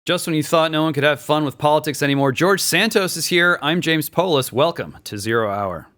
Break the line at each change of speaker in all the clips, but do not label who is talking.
Just when you thought no one could have fun with politics anymore, George Santos is here. I'm James Poulos. Welcome to 0 Hour.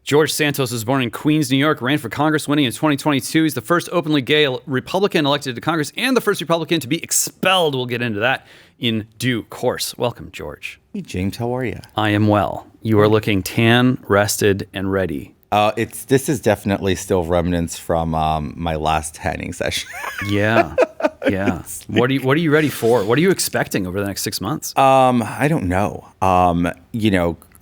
George Santos was born in Queens, New York, ran for Congress, winning in 2022. He's the first openly gay Republican elected to Congress and the first Republican to be expelled. We'll get into that in due course. Welcome, George.
Hey, James, how are you?
I am well. You are looking tan, rested, and ready.
This is definitely still remnants from my last tanning session.
Yeah. What are you ready for? What are you expecting over the next 6 months?
I don't know.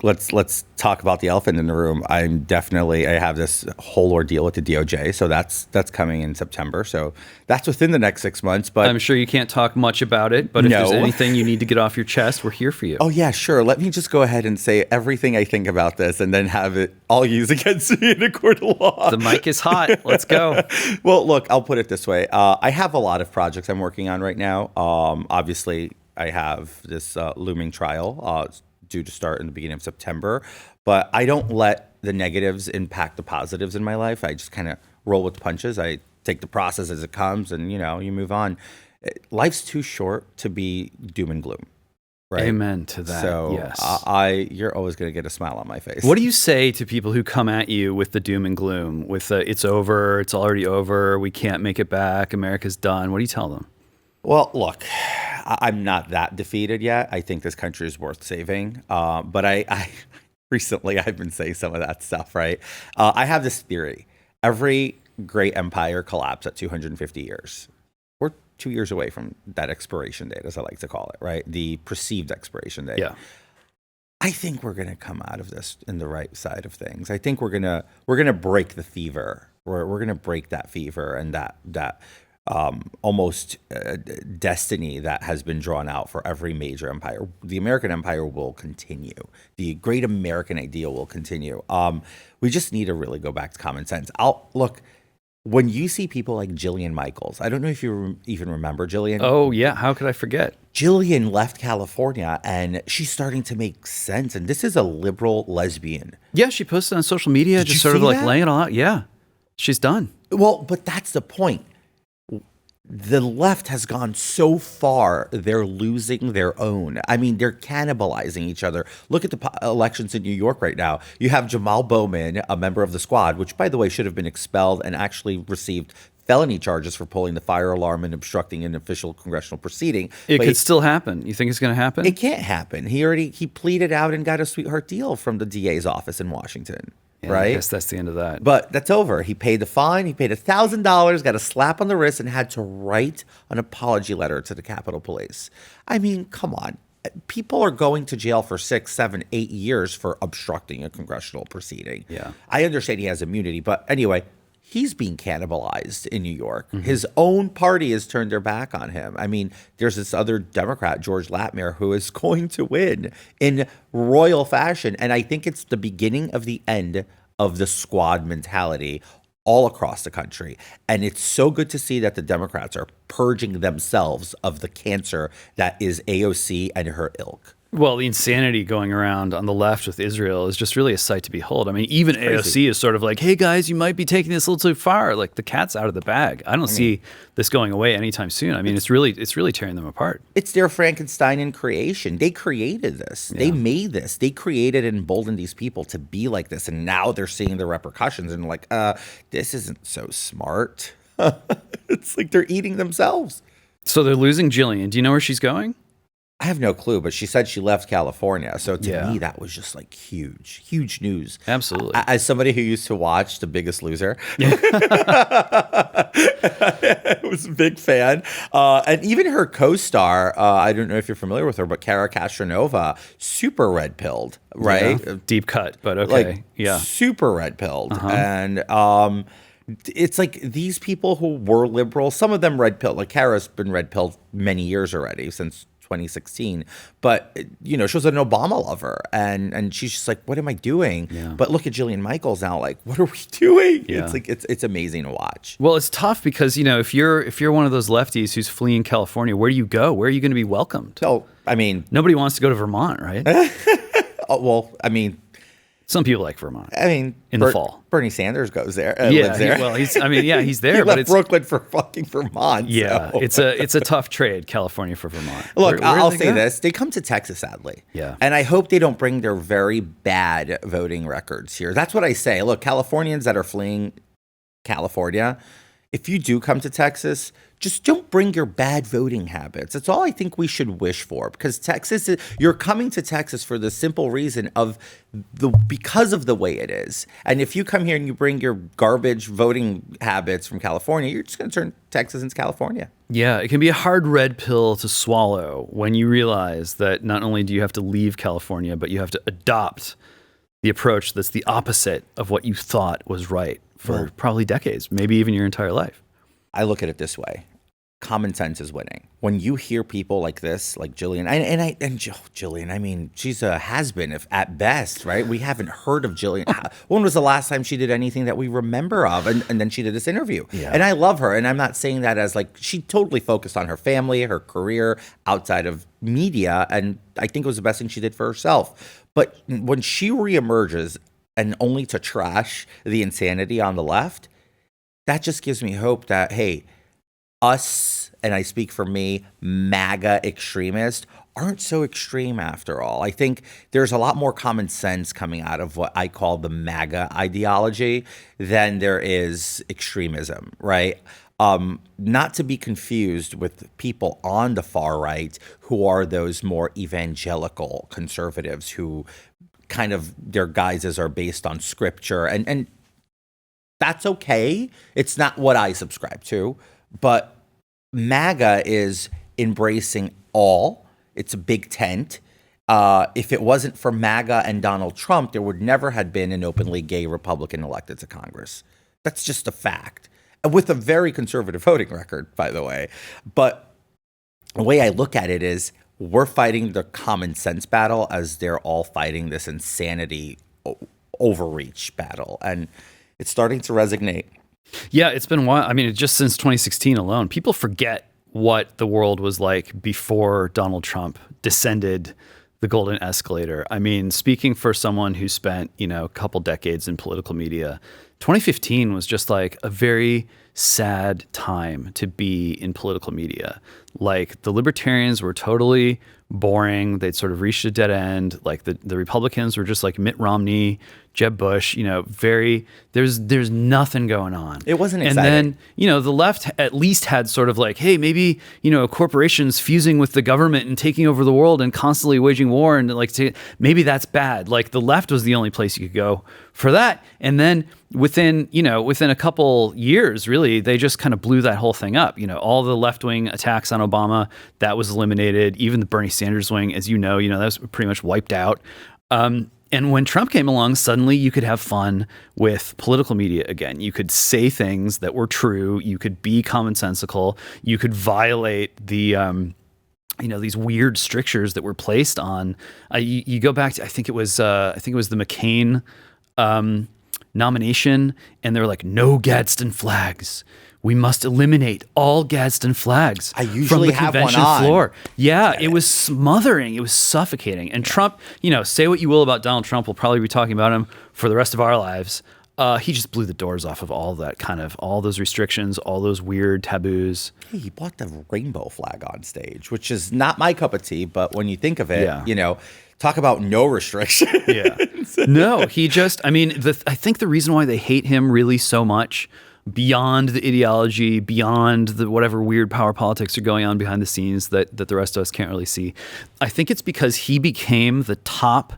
Let's talk about the elephant in the room. I have this whole ordeal with the DOJ, so that's coming in September. So that's within the next 6 months. But
I'm sure you can't talk much about it. But if there's anything you need to get off your chest, we're here for you.
Oh yeah, sure. Let me just go ahead and say everything I think about this, and then have it all used against me in a court of law.
The mic is hot. Let's go.
Well, look, I'll put it this way. I have a lot of projects I'm working on right now. Obviously, I have this looming trial. Due to start in the beginning of September, but I don't let the negatives impact the positives in my life. I just kind of roll with the punches. I take the process as it comes, and you move on. Life's too short to be doom and gloom, right?
Amen to that.
So
yes.
You're always going to get a smile on my face.
What do you say to people who come at you with the doom and gloom, with it's over, it's already over, we can't make it back, America's done? What do you tell them?
Well, look, I'm not that defeated yet. I think this country is worth saving. But I recently I've been saying some of that stuff, right? I have this theory. Every great empire collapsed at 250 years. We're 2 years away from that expiration date, as I like to call it, right? The perceived expiration date.
Yeah.
I think we're going to come out of this in the right side of things. I think we're gonna break the fever. We're going to break that fever and that almost destiny that has been drawn out for every major empire. The American empire will continue. The great American ideal will continue. We just need to really go back to common sense. Look, when you see people like Jillian Michaels, I don't know if you even remember Jillian.
Oh, yeah. How could I forget?
Jillian left California, and she's starting to make sense. And this is a liberal lesbian.
Yeah, she posted on social media, just sort of like laying it out. Yeah, she's done.
Well, but that's the point. The left has gone so far, they're losing their own. I mean, they're cannibalizing each other. Look at the elections in New York right now. You have Jamal Bowman, a member of the squad, which, by the way, should have been expelled and actually received felony charges for pulling the fire alarm and obstructing an official congressional proceeding.
It could still happen. You think it's going to happen?
It can't happen. He pleaded out and got a sweetheart deal from the DA's office in Washington.
Yeah,
right?
I guess that's the end of that.
But that's over. He paid the fine. He paid $1,000, got a slap on the wrist, and had to write an apology letter to the Capitol Police. I mean, come on. People are going to jail for 6, 7, 8 years for obstructing a congressional proceeding.
Yeah.
I understand he has immunity, but anyway, he's being cannibalized in New York. Mm-hmm. His own party has turned their back on him. I mean, there's this other Democrat, George Latmere, who is going to win in royal fashion. And I think it's the beginning of the end of the squad mentality all across the country. And it's so good to see that the Democrats are purging themselves of the cancer that is AOC and her ilk.
Well, the insanity going around on the left with Israel is just really a sight to behold. I mean, even AOC is sort of like, hey, guys, you might be taking this a little too far. Like, the cat's out of the bag. I don't see this going away anytime soon. I mean, it's really tearing them apart.
It's their Frankenstein in creation. They created this. Yeah. They made this. They created and emboldened these people to be like this. And now they're seeing the repercussions and like, this isn't so smart. It's like they're eating themselves.
So they're losing Jillian. Do you know where she's going?
I have no clue, but she said she left California. So to me, that was just like huge news.
Absolutely.
As somebody who used to watch The Biggest Loser, I was a big fan. And even her co-star, I don't know if you're familiar with her, but Cara Castronova, super red-pilled, right?
Yeah. Deep cut, but okay.
Like, super red-pilled. And it's like these people who were liberal, some of them red-pilled. Like Cara's been red-pilled many years already, since 2016. But, you know, she was an Obama lover. And she's just like, what am I doing?
Yeah.
But look at Jillian Michaels now, like, what are we doing?
Yeah.
It's like, it's amazing to watch.
Well, it's tough because, you know, if you're one of those lefties who's fleeing California, where do you go? Where are you going to be welcomed?
So, I mean,
Nobody wants to go to Vermont, right?
well, I mean,
Some people like Vermont.
in
the fall.
Bernie Sanders goes there.
Yeah,
Lives there.
he's there,
He
but
left
it's
Brooklyn for fucking Vermont.
yeah,
so.
it's a tough trade, California for Vermont.
Look,
Where do
I'll
they
say
go?
this. They come to Texas, sadly.
Yeah.
And I hope they don't bring their very bad voting records here. That's what I say. Look, Californians that are fleeing California, if you do come to Texas, just don't bring your bad voting habits. That's all I think we should wish for, because you're coming to Texas for the simple reason of because of the way it is. And if you come here and you bring your garbage voting habits from California, you're just going to turn Texas into California.
Yeah, it can be a hard red pill to swallow when you realize that not only do you have to leave California, but you have to adopt the approach that's the opposite of what you thought was right for probably decades, maybe even your entire life.
I look at it this way. Common sense is winning. When you hear people like this, like Jillian, and Jillian, I mean, she's a has-been if at best, right? We haven't heard of Jillian. When was the last time she did anything that we remember of? And then she did this interview.
Yeah.
And I love her. And I'm not saying that as like, she totally focused on her family, her career outside of media. And I think it was the best thing she did for herself. But when she reemerges and only to trash the insanity on the left, that just gives me hope that, hey, us, and I speak for me, MAGA extremists aren't so extreme after all. I think there's a lot more common sense coming out of what I call the MAGA ideology than there is extremism, right? Not to be confused with people on the far right who are those more evangelical conservatives who kind of their guises are based on scripture, and that's okay. It's not what I subscribe to, but MAGA is embracing all. It's a big tent. If it wasn't for MAGA and Donald Trump, there would never have been an openly gay Republican elected to Congress. That's just a fact. With a very conservative voting record, by the way. But the way I look at it is we're fighting the common sense battle as they're all fighting this insanity overreach battle. And it's starting to resonate.
Yeah, it's been a while. I mean, just since 2016 alone, people forget what the world was like before Donald Trump descended the golden escalator. I mean, speaking for someone who spent, a couple decades in political media, 2015 was just like a very sad time to be in political media. Like, the libertarians were totally boring. They'd sort of reached a dead end. Like, the Republicans were just like Mitt Romney, Jeb Bush, there's nothing going on.
It wasn't exciting.
And then, the left at least had sort of like, hey, maybe, corporations fusing with the government and taking over the world and constantly waging war, and maybe that's bad. Like, the left was the only place you could go for that. And then within a couple years, really, they just kind of blew that whole thing up. All the left-wing attacks on Obama, that was eliminated. Even the Bernie Sanders wing, as that was pretty much wiped out. And when Trump came along, suddenly you could have fun with political media again. You could say things that were true. You could be commonsensical. You could violate the, these weird strictures that were placed on. You go back to, I think it was the McCain nomination, and they were like, no Gadsden flags. We must eliminate all Gadsden flags from the convention floor. Yeah, it was smothering. It was suffocating. And Trump, say what you will about Donald Trump, we'll probably be talking about him for the rest of our lives. He just blew the doors off of all those restrictions, all those weird taboos.
Hey, he bought the rainbow flag on stage, which is not my cup of tea, but when you think of it, talk about no restriction.
Yeah. No, he just, I think the reason why they hate him really so much, beyond the ideology, beyond the whatever weird power politics are going on behind the scenes that the rest of us can't really see, I think it's because he became the top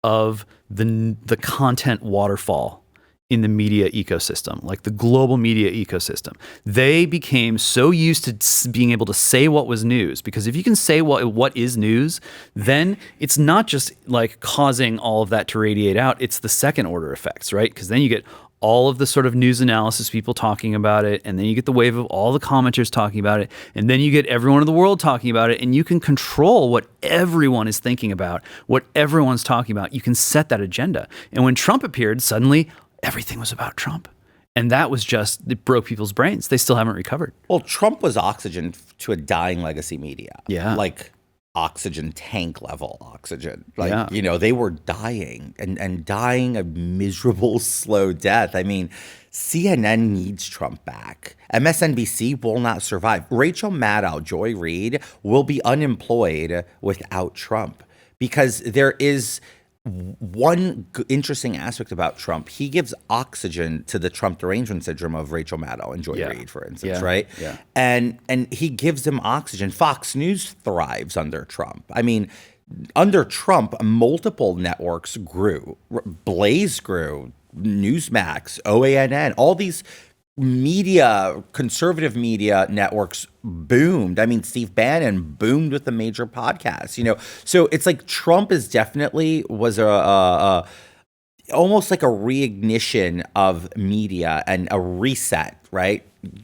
of the content waterfall in the media ecosystem, like the global media ecosystem. They became so used to being able to say what was news, because if you can say what is news, then it's not just like causing all of that to radiate out, it's the second order effects, right? Because then you get all of the sort of news analysis people talking about it, and then you get the wave of all the commenters talking about it, and then you get everyone in the world talking about it, and you can control what everyone is thinking about, what everyone's talking about. You can set that agenda. And when Trump appeared, suddenly everything was about Trump. And that was just, it broke people's brains. They still haven't recovered.
Well, Trump was oxygen to a dying legacy media.
Yeah.
Like oxygen, tank level oxygen. Like,
Yeah.
you know, they were dying and dying a miserable, slow death. I mean, CNN needs Trump back. MSNBC will not survive. Rachel Maddow, Joy Reid will be unemployed without Trump, because there is one interesting aspect about Trump. He gives oxygen to the Trump derangement syndrome of Rachel Maddow and Joy Reid, for instance, right?
Yeah.
And he gives them oxygen. Fox News thrives under Trump. I mean, under Trump, multiple networks grew. Blaze grew, Newsmax, OANN, all these media, conservative media networks boomed. I mean, Steve Bannon boomed with the major podcasts, you know. So it's like Trump is definitely was a almost like a reignition of media and a reset, right?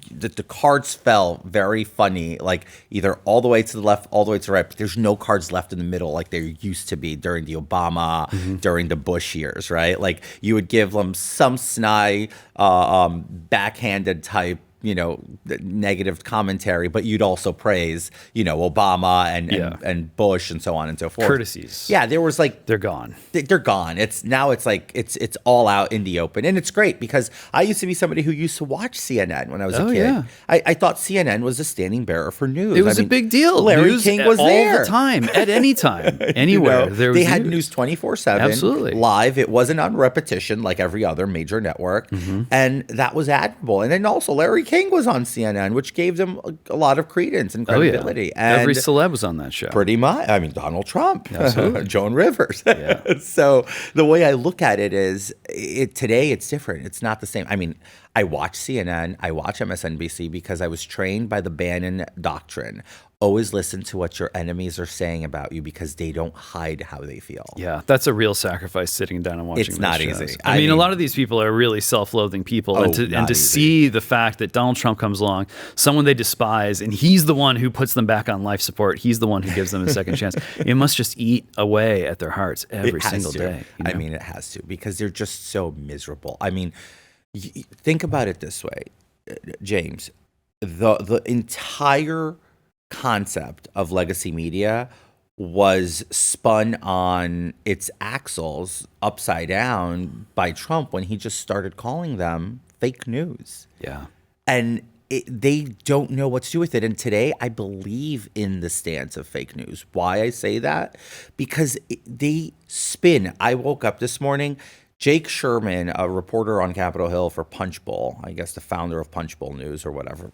The cards fell very funny, like either all the way to the left, all the way to the right, but there's no cards left in the middle like there used to be during the Obama, during the Bush years, right? Like you would give them some snide, backhanded type, you know, negative commentary, but you'd also praise, you know, Obama and Bush and so on and so forth.
Courtesies.
Yeah, there was like
They're gone.
They're gone. It's like it's all out in the open, and it's great because I used to be somebody who used to watch CNN when I was a kid.
Yeah.
I thought CNN was a standing bearer for news.
It was a big deal.
Larry
News
King was
all
there
the time, at any time, anywhere.
You know,
There was
they had news 24/7,
Absolutely.
live. It wasn't on repetition like every other major network, and that was admirable. And then also Larry King was on CNN, which gave them a lot of credence and credibility. And
every celeb was on that show.
pretty much. I mean, Donald Trump, Joan Rivers.
Yeah.
So the way I look at it is, today it's different. It's not the same. I mean, I watch CNN, I watch MSNBC because I was trained by the Bannon doctrine. Always listen to what your enemies are saying about you because they don't hide how they feel.
Yeah, that's a real sacrifice, sitting down and watching.
It's not
those shows.
easy.
I mean, a lot of these people are really self-loathing people, and to see the fact that Donald Trump comes along, someone they despise, and he's the one who puts them back on life support. He's the one who gives them a second chance. It must just eat away at their hearts every single day. You know?
I mean, it has to, because they're just so miserable. I mean, think about it this way, James. The entire concept of legacy media was spun on its axles upside down by Trump when he just started calling them fake news.
Yeah.
And they don't know what to do with it. And today I believe in the stance of fake news. Why I say that? Because they spin. I woke up this morning, Jake Sherman, a reporter on Capitol Hill for Punchbowl, I guess the founder of Punchbowl News or whatever.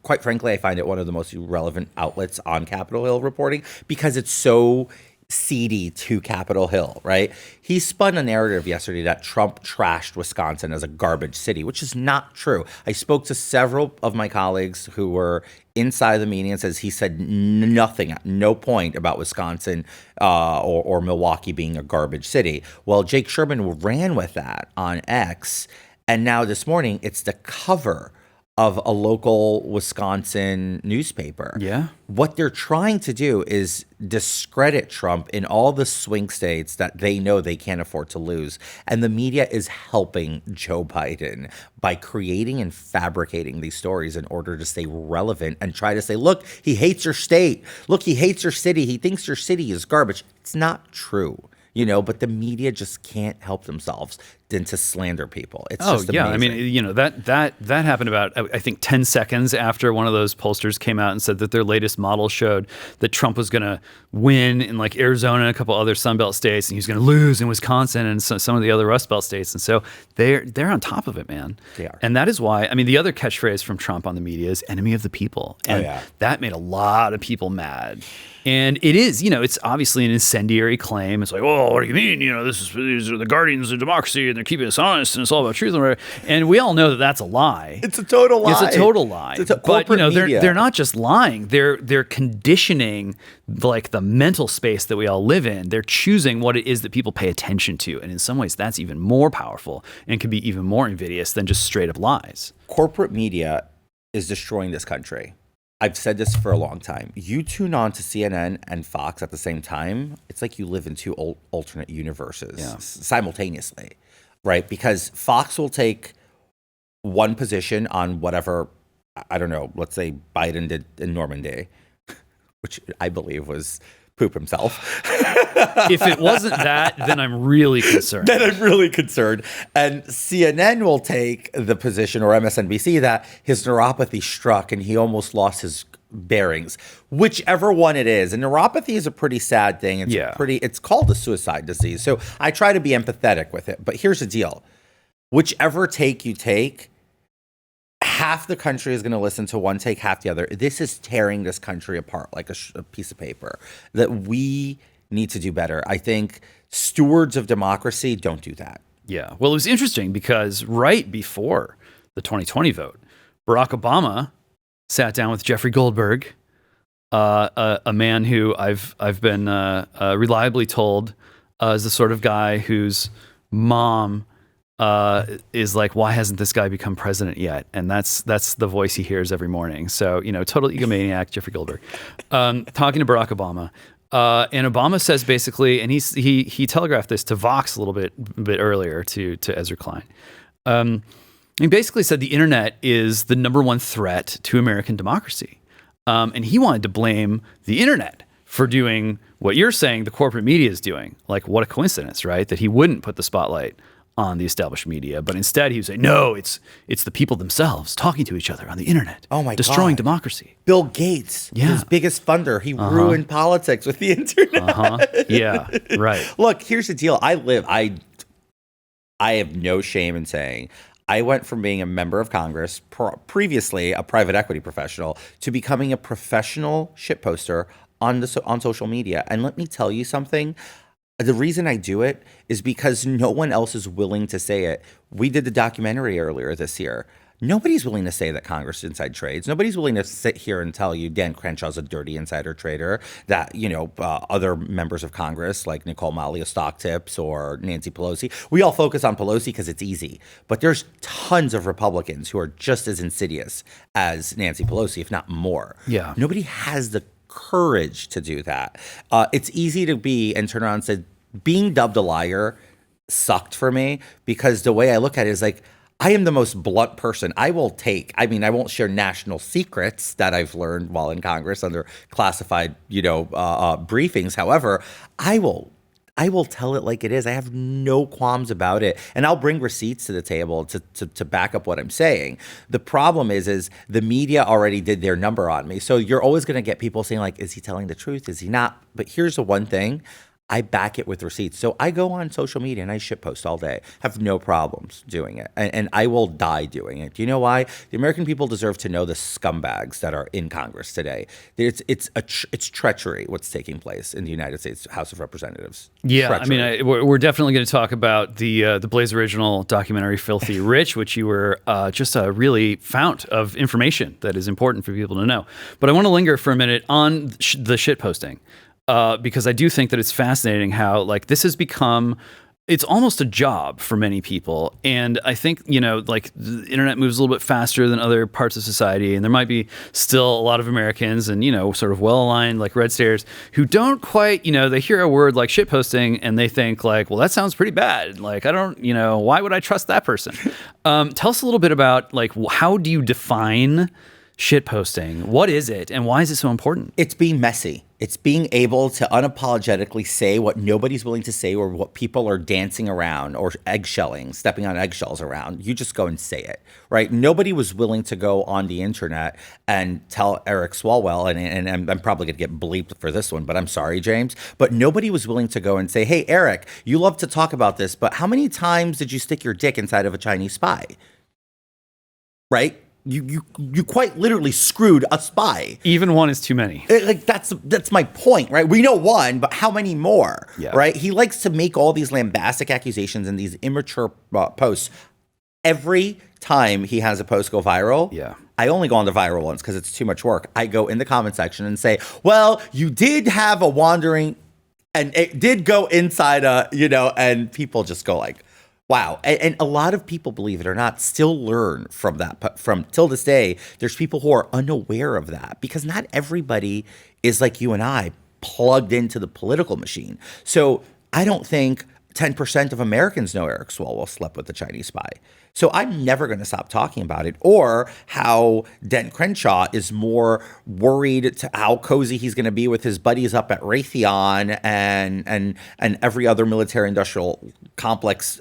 Quite frankly, I find it one of the most relevant outlets on Capitol Hill reporting because it's so seedy to Capitol Hill, right? He spun a narrative yesterday that Trump trashed Wisconsin as a garbage city, which is not true. I spoke to several of my colleagues who were inside the meeting and says he said nothing, at no point about Wisconsin or Milwaukee being a garbage city. Well, Jake Sherman ran with that on X, and now this morning it's the cover of a local Wisconsin newspaper.
Yeah.
What they're trying to do is discredit Trump in all the swing states that they know they can't afford to lose. And the media is helping Joe Biden by creating and fabricating these stories in order to stay relevant and try to say, look, he hates your state. Look, he hates your city. He thinks your city is garbage. It's not true. You know, but the media just can't help themselves than to slander people. It's just amazing.
I mean, you know, that happened about, I think, 10 seconds after one of those pollsters came out and said that their latest model showed that Trump was going to win in like Arizona and a couple other Sunbelt states, and he was going to lose in Wisconsin and some of the other Rust Belt states. And so they're on top of it, man.
They are.
And that is why, I mean, the other catchphrase from Trump on the media is enemy of the people. And that made a lot of people mad. And it is, you know, it's obviously an incendiary claim. It's like, oh, "Oh, what do you mean? You know, these are the guardians of democracy, and they're keeping us honest, and it's all about truth." And we all know that that's a lie.
It's a total lie.
It's a total lie. But you know, they're not just lying. They're conditioning like the mental space that we all live in. They're choosing what it is that people pay attention to, and in some ways, that's even more powerful and can be even more invidious than just straight up lies.
Corporate media is destroying this country. I've said this for a long time. You tune on to CNN and Fox at the same time, it's like you live in two alternate universes simultaneously, right? Because Fox will take one position on whatever, I don't know, let's say Biden did in Normandy, which I believe was poop himself.
If it wasn't that, then I'm really concerned.
And CNN will take the position, or MSNBC, that his neuropathy struck and he almost lost his bearings. Whichever one it is. And neuropathy is a pretty sad thing. It's called a suicide disease. So I try to be empathetic with it. But here's the deal. Whichever take you take, half the country is going to listen to one take, half the other. This is tearing this country apart like a piece of paper that we need to do better. I think stewards of democracy don't do that.
Yeah. Well, it was interesting because right before the 2020 vote, Barack Obama sat down with Jeffrey Goldberg, a man who I've been reliably told is the sort of guy whose mom is like, why hasn't this guy become president yet? And that's the voice he hears every morning. So, you know, total egomaniac, Jeffrey Goldberg, talking to Barack Obama. And Obama says basically, and he telegraphed this to Vox a little bit earlier to Ezra Klein. He basically said the internet is the number one threat to American democracy. And he wanted to blame the internet for doing what you're saying the corporate media is doing. Like, what a coincidence, right? That he wouldn't put the spotlight on the established media, but instead he would say, no, it's the people themselves talking to each other on the internet.
Oh my God.
Destroying democracy.
Bill Gates, his biggest funder, he ruined politics with the internet.
Yeah, right.
Look, here's the deal. I have no shame in saying I went from being a member of Congress, previously a private equity professional, to becoming a professional shitposter on social media. And let me tell you something. The reason I do it is because no one else is willing to say it. We did the documentary earlier this year. Nobody's willing to say that Congress inside trades. Nobody's willing to sit here and tell you Dan Crenshaw's a dirty insider trader, that, you know, other members of Congress like Nicole Malley of Stock Tips or Nancy Pelosi. We all focus on Pelosi because it's easy. But there's tons of Republicans who are just as insidious as Nancy Pelosi, if not more.
Yeah.
Nobody has the courage to do that. It's easy to be and turn around and say, being dubbed a liar sucked for me, because the way I look at it is like, I am the most blunt person. I won't share national secrets that I've learned while in Congress under classified, briefings. However, I will tell it like it is. I have no qualms about it. And I'll bring receipts to the table to back up what I'm saying. The problem is the media already did their number on me. So you're always going to get people saying like, is he telling the truth? Is he not? But here's the one thing. I back it with receipts. So I go on social media and I shitpost all day. Have no problems doing it. And I will die doing it. Do you know why? The American people deserve to know the scumbags that are in Congress today. It's treachery what's taking place in the United States House of Representatives.
Yeah,
Treachery.
I mean, we're definitely going to talk about the Blaze original documentary Filthy Rich, which you were just a really fount of information that is important for people to know. But I want to linger for a minute on the shitposting. Because I do think that it's fascinating how like this has become, it's almost a job for many people. And I think, like the internet moves a little bit faster than other parts of society. And there might be still a lot of Americans and, sort of well-aligned like red stairs who don't quite, they hear a word like shitposting and they think like, well, that sounds pretty bad. Like, I don't, why would I trust that person? Tell us a little bit about like, how do you define shitposting? What is it? And why is it so important?
It's being messy. It's being able to unapologetically say what nobody's willing to say or what people are dancing around or stepping on eggshells around. You just go and say it, right? Nobody was willing to go on the internet and tell Eric Swalwell, and I'm probably going to get bleeped for this one, but I'm sorry, James, but nobody was willing to go and say, hey, Eric, you love to talk about this, but how many times did you stick your dick inside of a Chinese spy? Right? you quite literally screwed a spy.
Even one is too many.
Like that's my point, right? We know one, but how many more?
Yeah.
Right? He likes to make all these lambastic accusations and these immature posts. Every time he has a post go viral, I only go on the viral ones because it's too much work. I go in the comment section and say, well, you did have a wandering, and it did go inside and people just go like, wow. And a lot of people, believe it or not, still learn from that. From till this day, there's people who are unaware of that because not everybody is like you and I, plugged into the political machine. So I don't think 10% of Americans know Eric Swalwell slept with a Chinese spy. So I'm never going to stop talking about it. Or how Dan Crenshaw is more worried to how cozy he's going to be with his buddies up at Raytheon and every other military industrial complex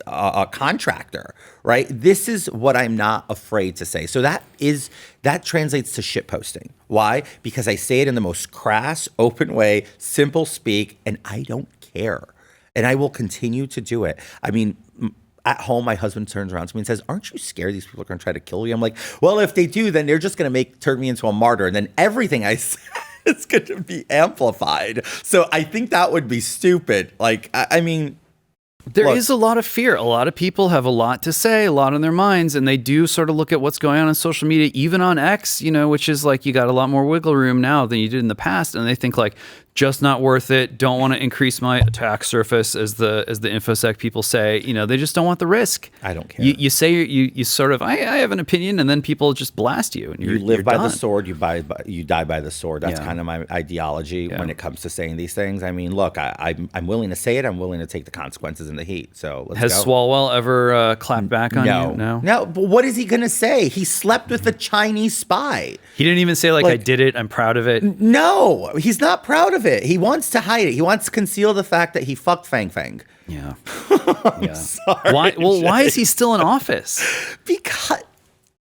contractor, right? This is what I'm not afraid to say. So that translates to shit posting. Why? Because I say it in the most crass, open way, simple speak, and I don't care. And I will continue to do it. I mean, at home, my husband turns around to me and says, aren't you scared these people are going to try to kill you? I'm like, well, if they do, then they're just going to turn me into a martyr. And then everything I say is going to be amplified. So I think that would be stupid. Like, I mean...
There is a lot of fear. A lot of people have a lot to say, a lot on their minds, and they do sort of look at what's going on social media, even on X, which is like you got a lot more wiggle room now than you did in the past, and they think like, just not worth it, don't want to increase my attack surface, as the InfoSec people say. They just don't want the risk.
I don't care.
You say you sort of, I have an opinion, and then people just blast you. And
you live by
done.
the sword, you die by the sword. That's kind of my ideology when it comes to saying these things. I mean, look, I'm willing to say it. I'm willing to take the consequences and the heat. So let's
Has
go.
Swalwell ever clapped back on you?
No. But what is he going to say? He slept with a Chinese spy.
He didn't even say like I did it. I'm proud of it.
No, he's not proud of it. He wants to hide it. He wants to conceal the fact that he fucked Fang Fang.
Yeah.
Sorry,
why is he still in office?
Because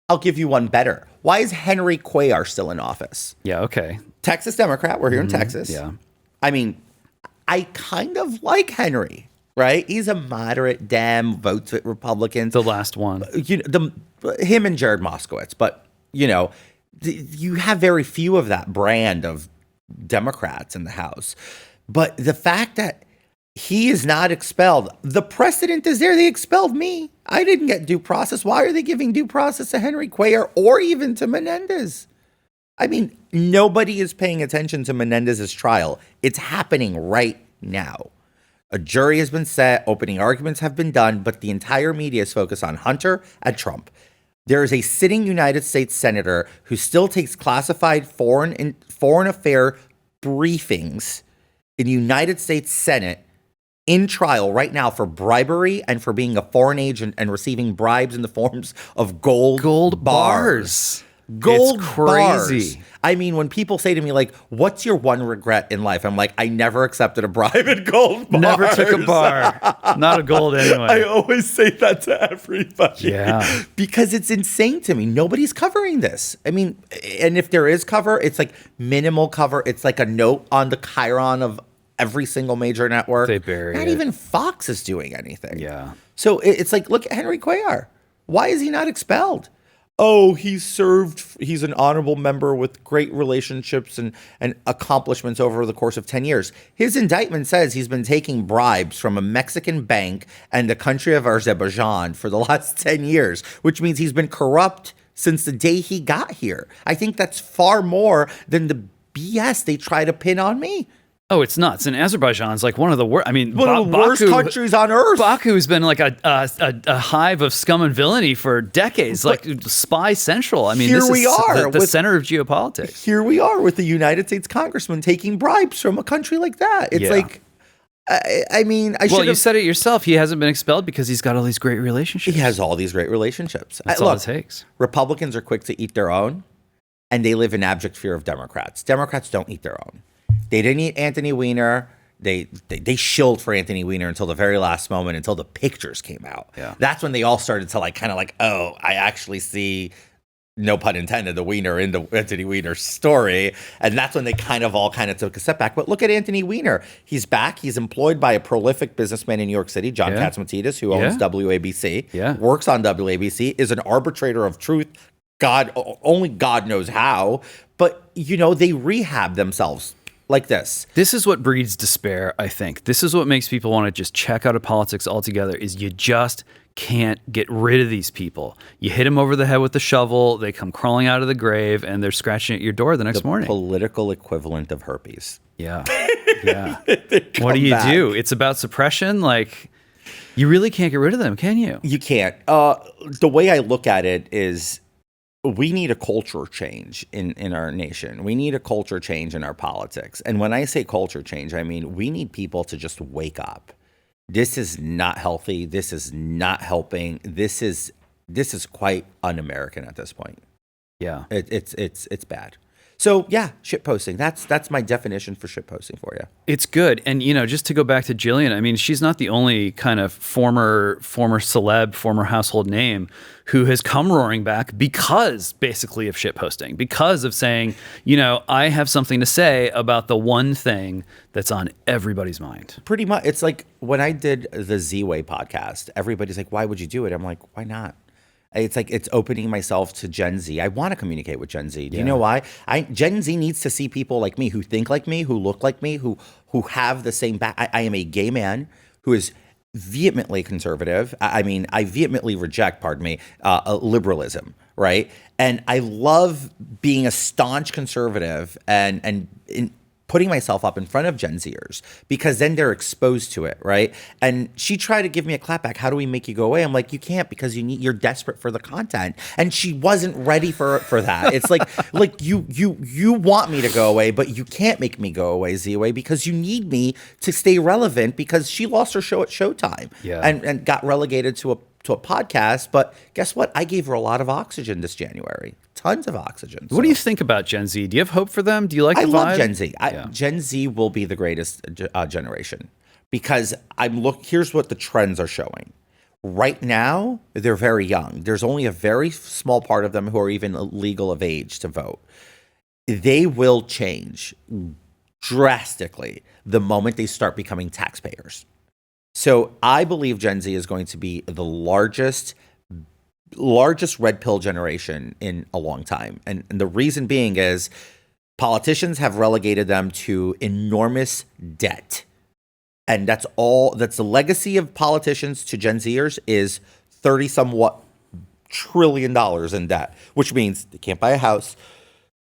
I'll give you one better. Why is Henry Cuellar still in office?
Yeah, okay.
Texas Democrat. We're here in Texas.
Yeah.
I mean, I kind of like Henry, right? He's a moderate Dem, votes with Republicans.
The last one.
Him and Jared Moskowitz. But, you have very few of that brand of Democrats in the House. But the fact that he is not expelled, the precedent is there. They expelled me. I didn't get due process. Why are they giving due process to Henry Cuellar or even to Menendez? I mean, nobody is paying attention to Menendez's trial. It's happening right now. A jury has been set, opening arguments have been done, but the entire media is focused on Hunter and Trump. There is a sitting United States senator who still takes classified foreign affair briefings in the United States Senate in trial right now for bribery and for being a foreign agent and receiving bribes in the forms of gold bars. Gold
it's crazy.
Bars. I mean, when people say to me, like, what's your one regret in life? I'm like, I never accepted a bribe in gold bars.
Never took a bar. Not a gold anyway.
I always say that to everybody.
Yeah.
Because it's insane to me. Nobody's covering this. I mean, and if there is cover, it's like minimal cover. It's like a note on the chyron of every single major network.
They bury
Not
it.
even Fox is doing anything.
Yeah.
So it's like, look at Henry Cuellar. Why is he not expelled? Oh, he's an honorable member with great relationships and accomplishments over the course of 10 years. His indictment says he's been taking bribes from a Mexican bank and the country of Azerbaijan for the last 10 years, which means he's been corrupt since the day he got here. I think that's far more than the BS they try to pin on me.
Oh, it's nuts. And Azerbaijan's like one of the worst. I mean,
One of the worst countries on earth.
Baku's been like a hive of scum and villainy for decades, like spy central. I mean,
here
this
we
is
are
the center of geopolitics.
Here we are with the United States congressman taking bribes from a country like that. It's like, I mean,
Well, you said it yourself. He hasn't been expelled because he's got all these great relationships.
He has all these great relationships.
That's all it takes.
Republicans are quick to eat their own, and they live in abject fear of Democrats. Democrats don't eat their own. They didn't eat Anthony Weiner. They shilled for Anthony Weiner until the very last moment, until the pictures came out.
Yeah.
That's when they all started to oh, I actually see, no pun intended, the Weiner in the Anthony Weiner story. And that's when they all took a step back. But look at Anthony Weiner. He's back. He's employed by a prolific businessman in New York City, John Katzmatidis, who owns WABC, works on WABC, is an arbitrator of truth, only God knows how, but they rehab themselves like this.
This is what breeds despair, I think. This is what makes people want to just check out of politics altogether, is you just can't get rid of these people. You hit them over the head with the shovel, they come crawling out of the grave, and they're scratching at your door the next morning.
Political equivalent of herpes.
Yeah. Yeah. What do you do? It's about suppression. Like, you really can't get rid of them, can you?
You can't. The way I look at it is, we need a culture change in our nation. We need a culture change in our politics. And when I say culture change, I mean, we need people to just wake up. This is not healthy. This is not helping. This is quite un-American at this point.
Yeah.
It's bad. So yeah, shit posting. That's my definition for shit posting for you.
It's good. And just to go back to Jillian, I mean, she's not the only kind of former celeb, former household name who has come roaring back because basically of shit posting, because of saying, I have something to say about the one thing that's on everybody's mind.
Pretty much. It's like when I did the Z-Way podcast, everybody's like, why would you do it? I'm like, why not? It's like, it's opening myself to Gen Z. I want to communicate with Gen Z. Do you know why? Gen Z needs to see people like me, who think like me, who look like me, who have the same back. I am a gay man who is vehemently conservative. I vehemently reject, liberalism, right? And I love being a staunch conservative and putting myself up in front of Gen Zers, because then they're exposed to it, right? And she tried to give me a clapback. How do we make you go away? I'm like, you can't, because you're desperate for the content. And she wasn't ready for that. It's like you want me to go away, but you can't make me go away, Z-Way, because you need me to stay relevant, because she lost her show at Showtime and got relegated to a podcast. But guess what? I gave her a lot of oxygen this January. Tons of oxygen.
What do you think about Gen Z? Do you have hope for them? Do you like the vibe?
I love Gen Z. Gen Z will be the greatest generation, because here's what the trends are showing. Right now, they're very young. There's only a very small part of them who are even legal of age to vote. They will change drastically the moment they start becoming taxpayers. So I believe Gen Z is going to be the largest red pill generation in a long time. And the reason being is politicians have relegated them to enormous debt. And that's the legacy of politicians to Gen Zers is 30-somewhat trillion dollars in debt, which means they can't buy a house,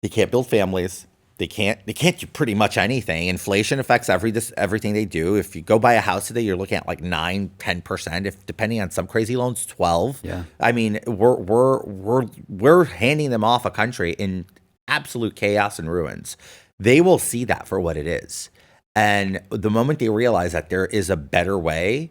they can't build families, they can't do pretty much anything. Inflation affects everything they do. If you go buy a house today, you're looking at like 9-10%. If depending on some crazy loans, 12. Yeah. I mean, we're handing them off a country in absolute chaos and ruins. They will see that for what it is. And the moment they realize that there is a better way,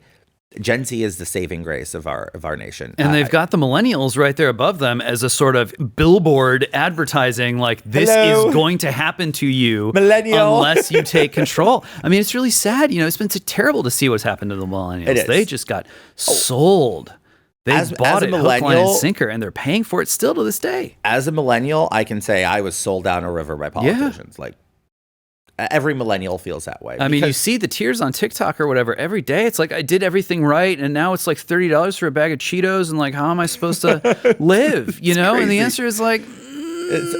Gen Z is the saving grace of our nation.
And they've got the millennials right there above them as a sort of billboard advertising, like, this is going to happen to you unless you take control. I mean, it's really sad. It's been so terrible to see what's happened to the millennials. They just got sold. They bought it hook, line, and sinker, and they're paying for it still to this day.
As a millennial, I can say I was sold down a river by politicians. Yeah. Like, every millennial feels that way.
I mean, you see the tears on TikTok or whatever every day. It's like, I did everything right, and now it's like $30 for a bag of Cheetos, and like, how am I supposed to live?
Crazy.
And the answer is like,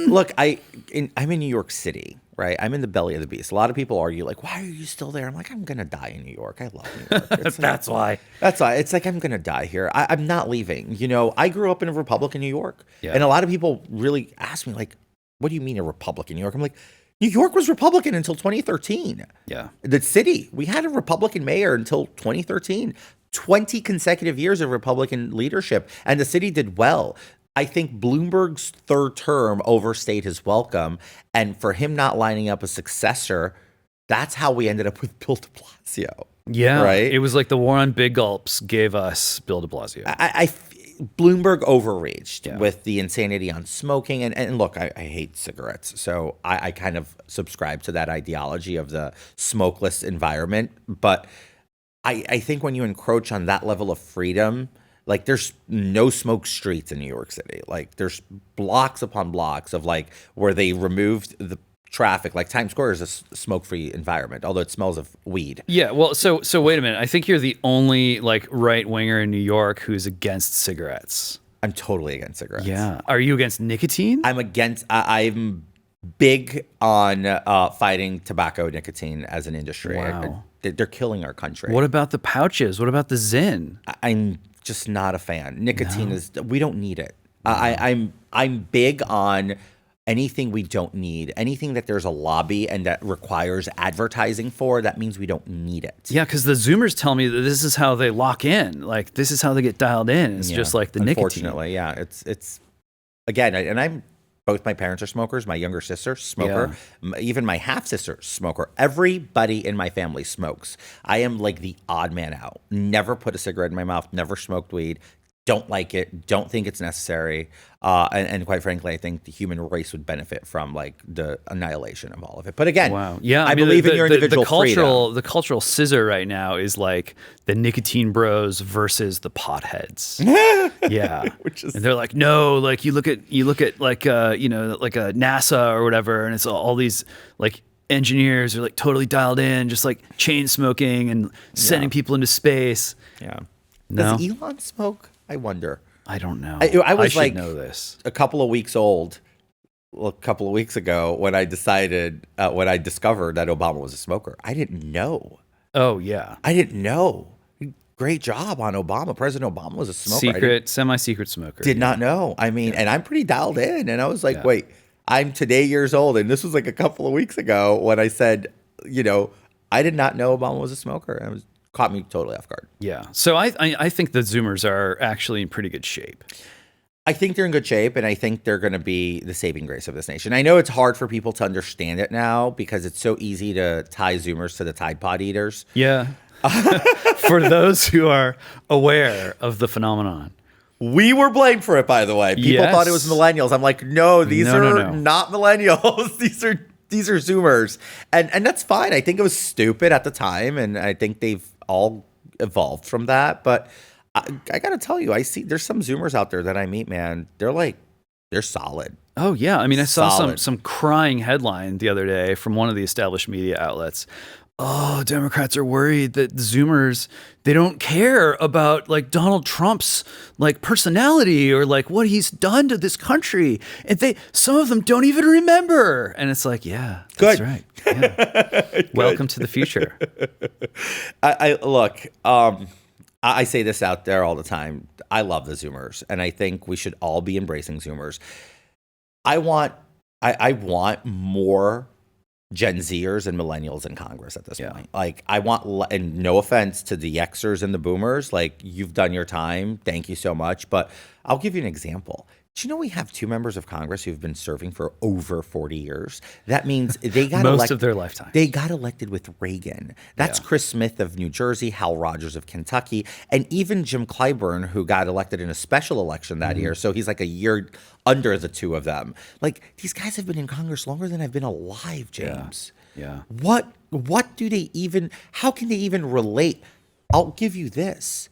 look, I'm in New York City, right? I'm in the belly of the beast. A lot of people argue, like, why are you still there? I'm like, I'm gonna die in New York. I love New York.
That's why.
It's like, I'm gonna die here. I'm not leaving. I grew up in a Republican New York, and a lot of people really ask me, like, what do you mean a Republican New York? I'm like, New York was Republican until 2013.
Yeah.
The city, we had a Republican mayor until 2013. 20 consecutive years of Republican leadership, and the city did well. I think Bloomberg's third term overstayed his welcome, and for him not lining up a successor, that's how we ended up with Bill de Blasio.
Yeah.
Right?
It was like the war on big gulps gave us Bill de Blasio.
Bloomberg overreached with the insanity on smoking. And look, I hate cigarettes. So I kind of subscribe to that ideology of the smokeless environment. But I think when you encroach on that level of freedom, like, there's no smoke streets in New York City. Like, there's blocks upon blocks of, like, where they removed the traffic. Like, Times Square is a smoke-free environment, although it smells of weed.
Yeah, well, so wait a minute. I think you're the only, like, right-winger in New York who's against cigarettes.
I'm totally against cigarettes.
Yeah. Are you against nicotine?
I'm big on fighting tobacco nicotine as an industry.
Wow.
They're killing our country.
What about the pouches? What about the Zyn?
I'm just not a fan. Nicotine we don't need it. I'm big on anything we don't need, anything that there's a lobby and that requires advertising for, that means we don't need it.
Yeah, because the Zoomers tell me that this is how they lock in. Like, this is how they get dialed in. It's just like the nicotine.
Unfortunately, yeah. It's again, and both my parents are smokers. My younger sister, smoker. Yeah. Even my half-sister, smoker. Everybody in my family smokes. I am like the odd man out. Never put a cigarette in my mouth, never smoked weed. Don't like it. Don't think it's necessary. And quite frankly, I think the human race would benefit from like the annihilation of all of it. But again, I believe in your individual freedom.
The cultural scissor right now is like the nicotine bros versus the potheads. Yeah, and they're like, no, like you look at like like a NASA or whatever, and it's all these like engineers are like totally dialed in, just like chain smoking and sending people into space.
Yeah.
No?
Does Elon smoke? I wonder.
I don't know.
I
should
like
know this.
A couple of weeks old, a couple of weeks ago, when I discovered that Obama was a smoker. I didn't know.
Oh yeah,
I didn't know. Great job on Obama. President Obama was a smoker.
Semi-secret smoker.
Did not know. I mean, and I'm pretty dialed in. And I was like, wait, I'm today years old, and this was like a couple of weeks ago when I said, I did not know Obama was a smoker. And it was caught me totally off guard.
Yeah. So I think the Zoomers are actually in pretty good shape.
I think they're in good shape, and I think they're going to be the saving grace of this nation. I know it's hard for people to understand it now because it's so easy to tie Zoomers to the Tide Pod eaters.
Yeah. For those who are aware of the phenomenon.
We were blamed for it, by the way. People thought it was millennials. I'm like, no, these are not millennials. These are Zoomers. And that's fine. I think it was stupid at the time, and I think they've all evolved from that. But I got to tell you, there's some Zoomers out there that I meet, man. They're solid.
Oh, yeah. I mean, I saw some crying headline the other day from one of the established media outlets. Oh, Democrats are worried that Zoomers, they don't care about like Donald Trump's like personality or like what he's done to this country. And some of them don't even remember. And it's like, yeah, that's right. Yeah. Welcome to the future.
I say this out there all the time. I love the Zoomers, and I think we should all be embracing Zoomers. I want more Gen Zers and millennials in Congress at this point. Like, I want, and no offense to the Xers and the Boomers, like, you've done your time. Thank you so much. But I'll give you an example. Do you know we have 2 members of Congress who've been serving for over 40 years? That means they got
most of their lifetime.
They got elected with Reagan. That's Chris Smith of New Jersey, Hal Rogers of Kentucky, and even Jim Clyburn, who got elected in a special election that year. So he's like a year under the 2 of them. Like, these guys have been in Congress longer than I've been alive, James.
Yeah.
What do they even, how can they even relate? I'll give you this.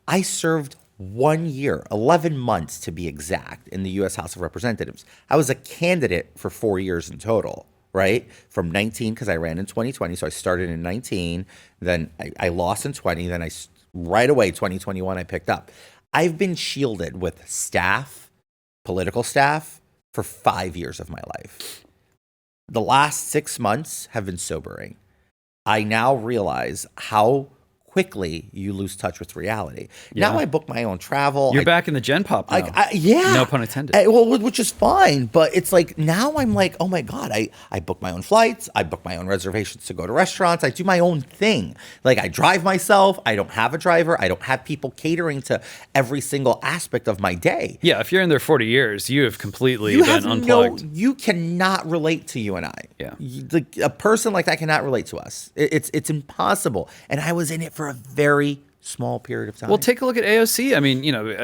I served 1 year, 11 months to be exact, in the U.S. House of Representatives. I was a candidate for 4 years in total, right? From 19, because I ran in 2020, so I started in 19, then I lost in 20, then right away, 2021, I picked up. I've been shielded with staff, political staff, for 5 years of my life. The last 6 months have been sobering. I now realize how quickly you lose touch with reality. Yeah. Now I book my own travel.
You're back in the Gen Pop now. No pun intended.
Which is fine, but it's like now I'm like, oh my God, I book my own flights. I book my own reservations to go to restaurants. I do my own thing. Like, I drive myself. I don't have a driver. I don't have people catering to every single aspect of my day.
Yeah, if you're in there 40 years, you have completely been unplugged.
You cannot relate to you and I.
Yeah.
A person like that cannot relate to us. It's impossible. And I was in it for a very small period of time.
Well, take a look at AOC. I mean,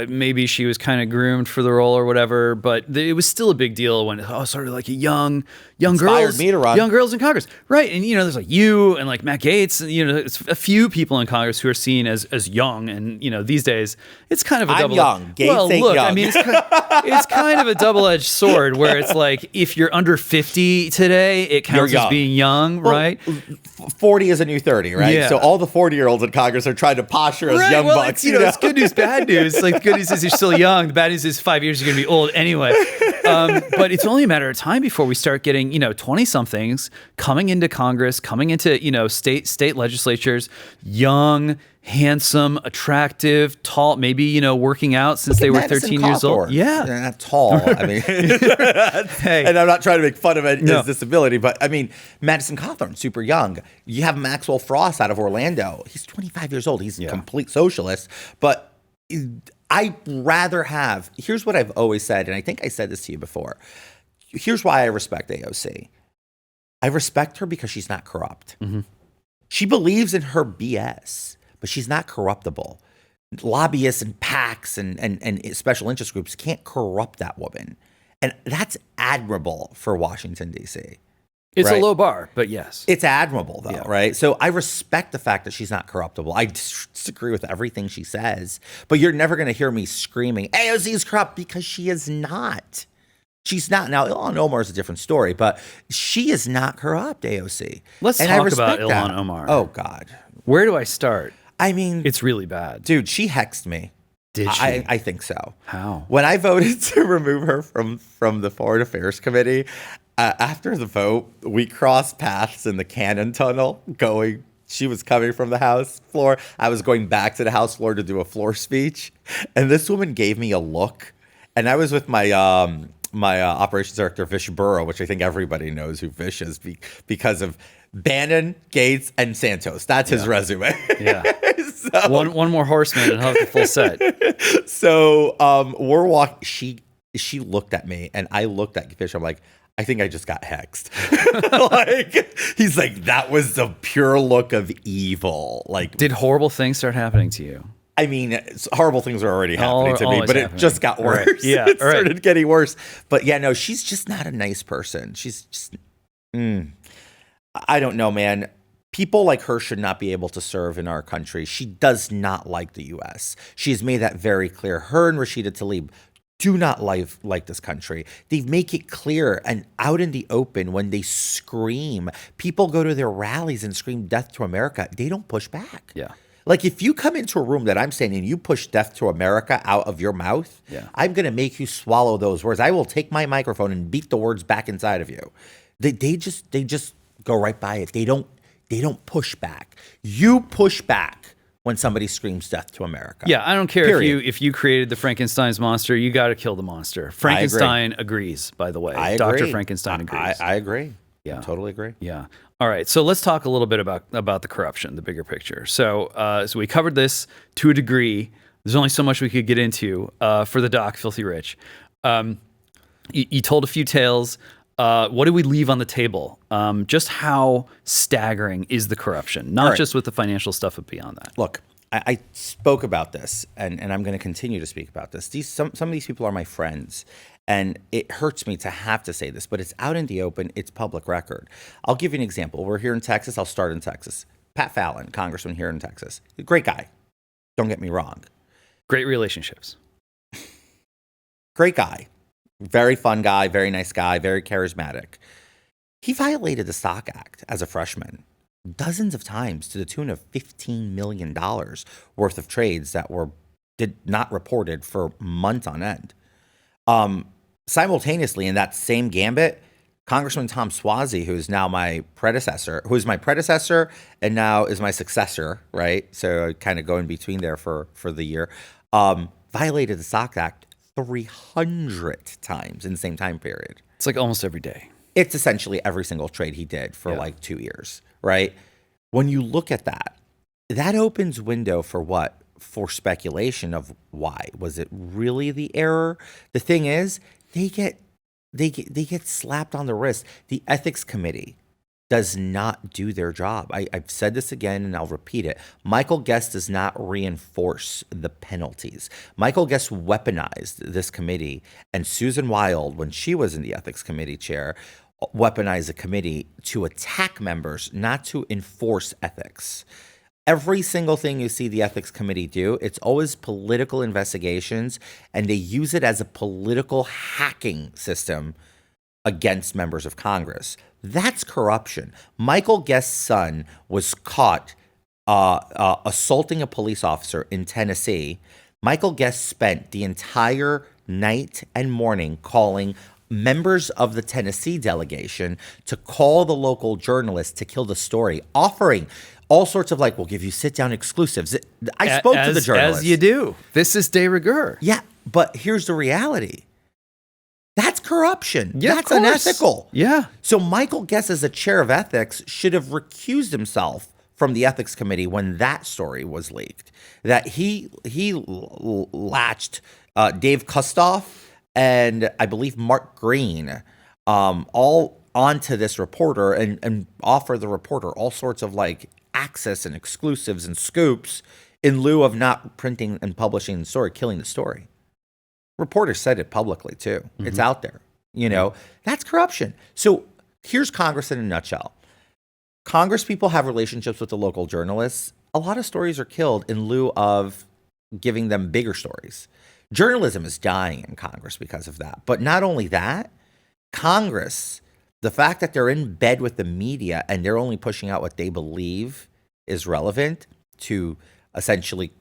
maybe she was kind of groomed for the role or whatever, but it was still a big deal when sort of like a young girls,
me to run.
Young girls in Congress, right? And there's like you and like Matt Gaetz, and it's a few people in Congress who are seen as young, and these days it's kind of a double.
I'm young. Gaetz ain't young.
I mean, it's kind of a double-edged sword where it's like if you're under 50 today, it counts as being young, right?
40 is a new 30, right?
Yeah.
So all the 40-year-olds in Congress are trying to pocket watch her as young
well,
bucks.
it's good news, bad news. Like the good news is you're still young. The bad news is 5 years you're going to be old anyway. But it's only a matter of time before we start getting 20-somethings coming into Congress, coming into state legislatures, young, handsome, attractive, tall, maybe working out since they were 13 years old. Yeah,
they're not tall. I mean, hey. And I'm not trying to make fun of his disability, but I mean, Madison Cawthorn, super young. You have Maxwell Frost out of Orlando. He's 25 years old. He's a complete socialist, but I'd rather have. Here's what I've always said, and I think I said this to you before. Here's why I respect AOC. I respect her because she's not corrupt. Mm-hmm. She believes in her BS. But she's not corruptible. Lobbyists and PACs and special interest groups can't corrupt that woman. And that's admirable for Washington, D.C.
It's a low bar, but yes.
It's admirable, though, right? So I respect the fact that she's not corruptible. I disagree with everything she says. But you're never going to hear me screaming, AOC is corrupt, because she is not. She's not. Now, Ilhan Omar is a different story, but she is not corrupt, AOC.
Let's talk about Ilhan Omar.
Oh, God.
Where do I start?
I mean,
it's really bad.
Dude, she hexed me.
Did she?
I think so.
How?
When I voted to remove her from the Foreign Affairs Committee, after the vote, we crossed paths in the Cannon Tunnel she was coming from the House floor. I was going back to the House floor to do a floor speech. And this woman gave me a look. And I was with my operations director, Vish Burrow, which I think everybody knows who Vish is because of Bannon, Gaetz, and Santos. That's his resume.
Yeah. So, one more horseman and have the full set.
So we're walking. She looked at me, and I looked at Vish. I'm like, I think I just got hexed. He's like, that was the pure look of evil. Like,
did horrible things start happening to you?
I mean, horrible things are already happening to me, but it just got worse.
Right. Yeah,
it started getting worse. But yeah, no, she's just not a nice person. She's just, I don't know, man. People like her should not be able to serve in our country. She does not like the U.S. She has made that very clear. Her and Rashida Tlaib do not like this country. They make it clear and out in the open when they scream. People go to their rallies and scream death to America. They don't push back.
Yeah.
Like, if you come into a room that I'm saying and you push death to America out of your mouth, I'm going to make you swallow those words. I will take my microphone and beat the words back inside of you. They just go right by it. They don't push back. You push back when somebody screams death to America.
Yeah, I don't care if you created the Frankenstein's monster, you got to kill the monster. Frankenstein agrees, by the way. Dr. Frankenstein agrees.
I agree.
Yeah.
I totally agree.
Yeah. All right, so let's talk a little bit about the corruption, the bigger picture. So we covered this to a degree. There's only so much we could get into for the doc, Filthy Rich. You told a few tales. What did we leave on the table? Just how staggering is the corruption, not just with the financial stuff, but beyond that.
Look, I spoke about this, and I'm going to continue to speak about this. Some of these people are my friends, and it hurts me to have to say this, but it's out in the open. It's public record. I'll give you an example. We're here in Texas. I'll start in Texas. Pat Fallon, congressman here in Texas. Great guy. Don't get me wrong.
Great relationships.
Great guy. Very fun guy, very nice guy, very charismatic. He violated the Stock Act as a freshman dozens of times to the tune of $15 million worth of trades that did not reported for months on end. Simultaneously, in that same gambit, Congressman Tom Suozzi, who is my predecessor and now is my successor, right? So I kind of go in between there for the year, violated the Stock Act 300 times in the same time period.
It's like almost every day.
It's essentially every single trade he did for like 2 years, right? When you look at that opens window for what? For speculation of why. Was it really the error? The thing is, they get slapped on the wrist. The ethics committee does not do their job. I've said this again, and I'll repeat it. Michael Guest does not reinforce the penalties. Michael Guest weaponized this committee, and Susan Wild, when she was in the ethics committee chair, weaponized the committee to attack members, not to enforce ethics. Every single thing you see the ethics committee do, it's always political investigations, and they use it as a political hacking system against members of Congress. That's corruption. Michael Guest's son was caught assaulting a police officer in Tennessee, Michael Gaetz spent the entire night and morning calling members of the Tennessee delegation to call the local journalist to kill the story, offering all sorts of we'll give you sit-down exclusives. I spoke to the journalist.
As you do. This is de rigueur.
Yeah, but here's the reality. That's corruption.
Yeah,
that's unethical.
Yeah.
So Michael Gaetz, as the chair of ethics, should have recused himself from the ethics committee when that story was leaked. That he latched Dave Kustoff and I believe Mark Green all onto this reporter and offer the reporter all sorts of access and exclusives and scoops in lieu of not printing and publishing the story, killing the story. Reporters said it publicly too. Mm-hmm. It's out there. That's corruption. So here's Congress in a nutshell. Congress people have relationships with the local journalists. A lot of stories are killed in lieu of giving them bigger stories. Journalism is dying in Congress because of that. But not only that, Congress, the fact that they're in bed with the media and they're only pushing out what they believe is relevant to essentially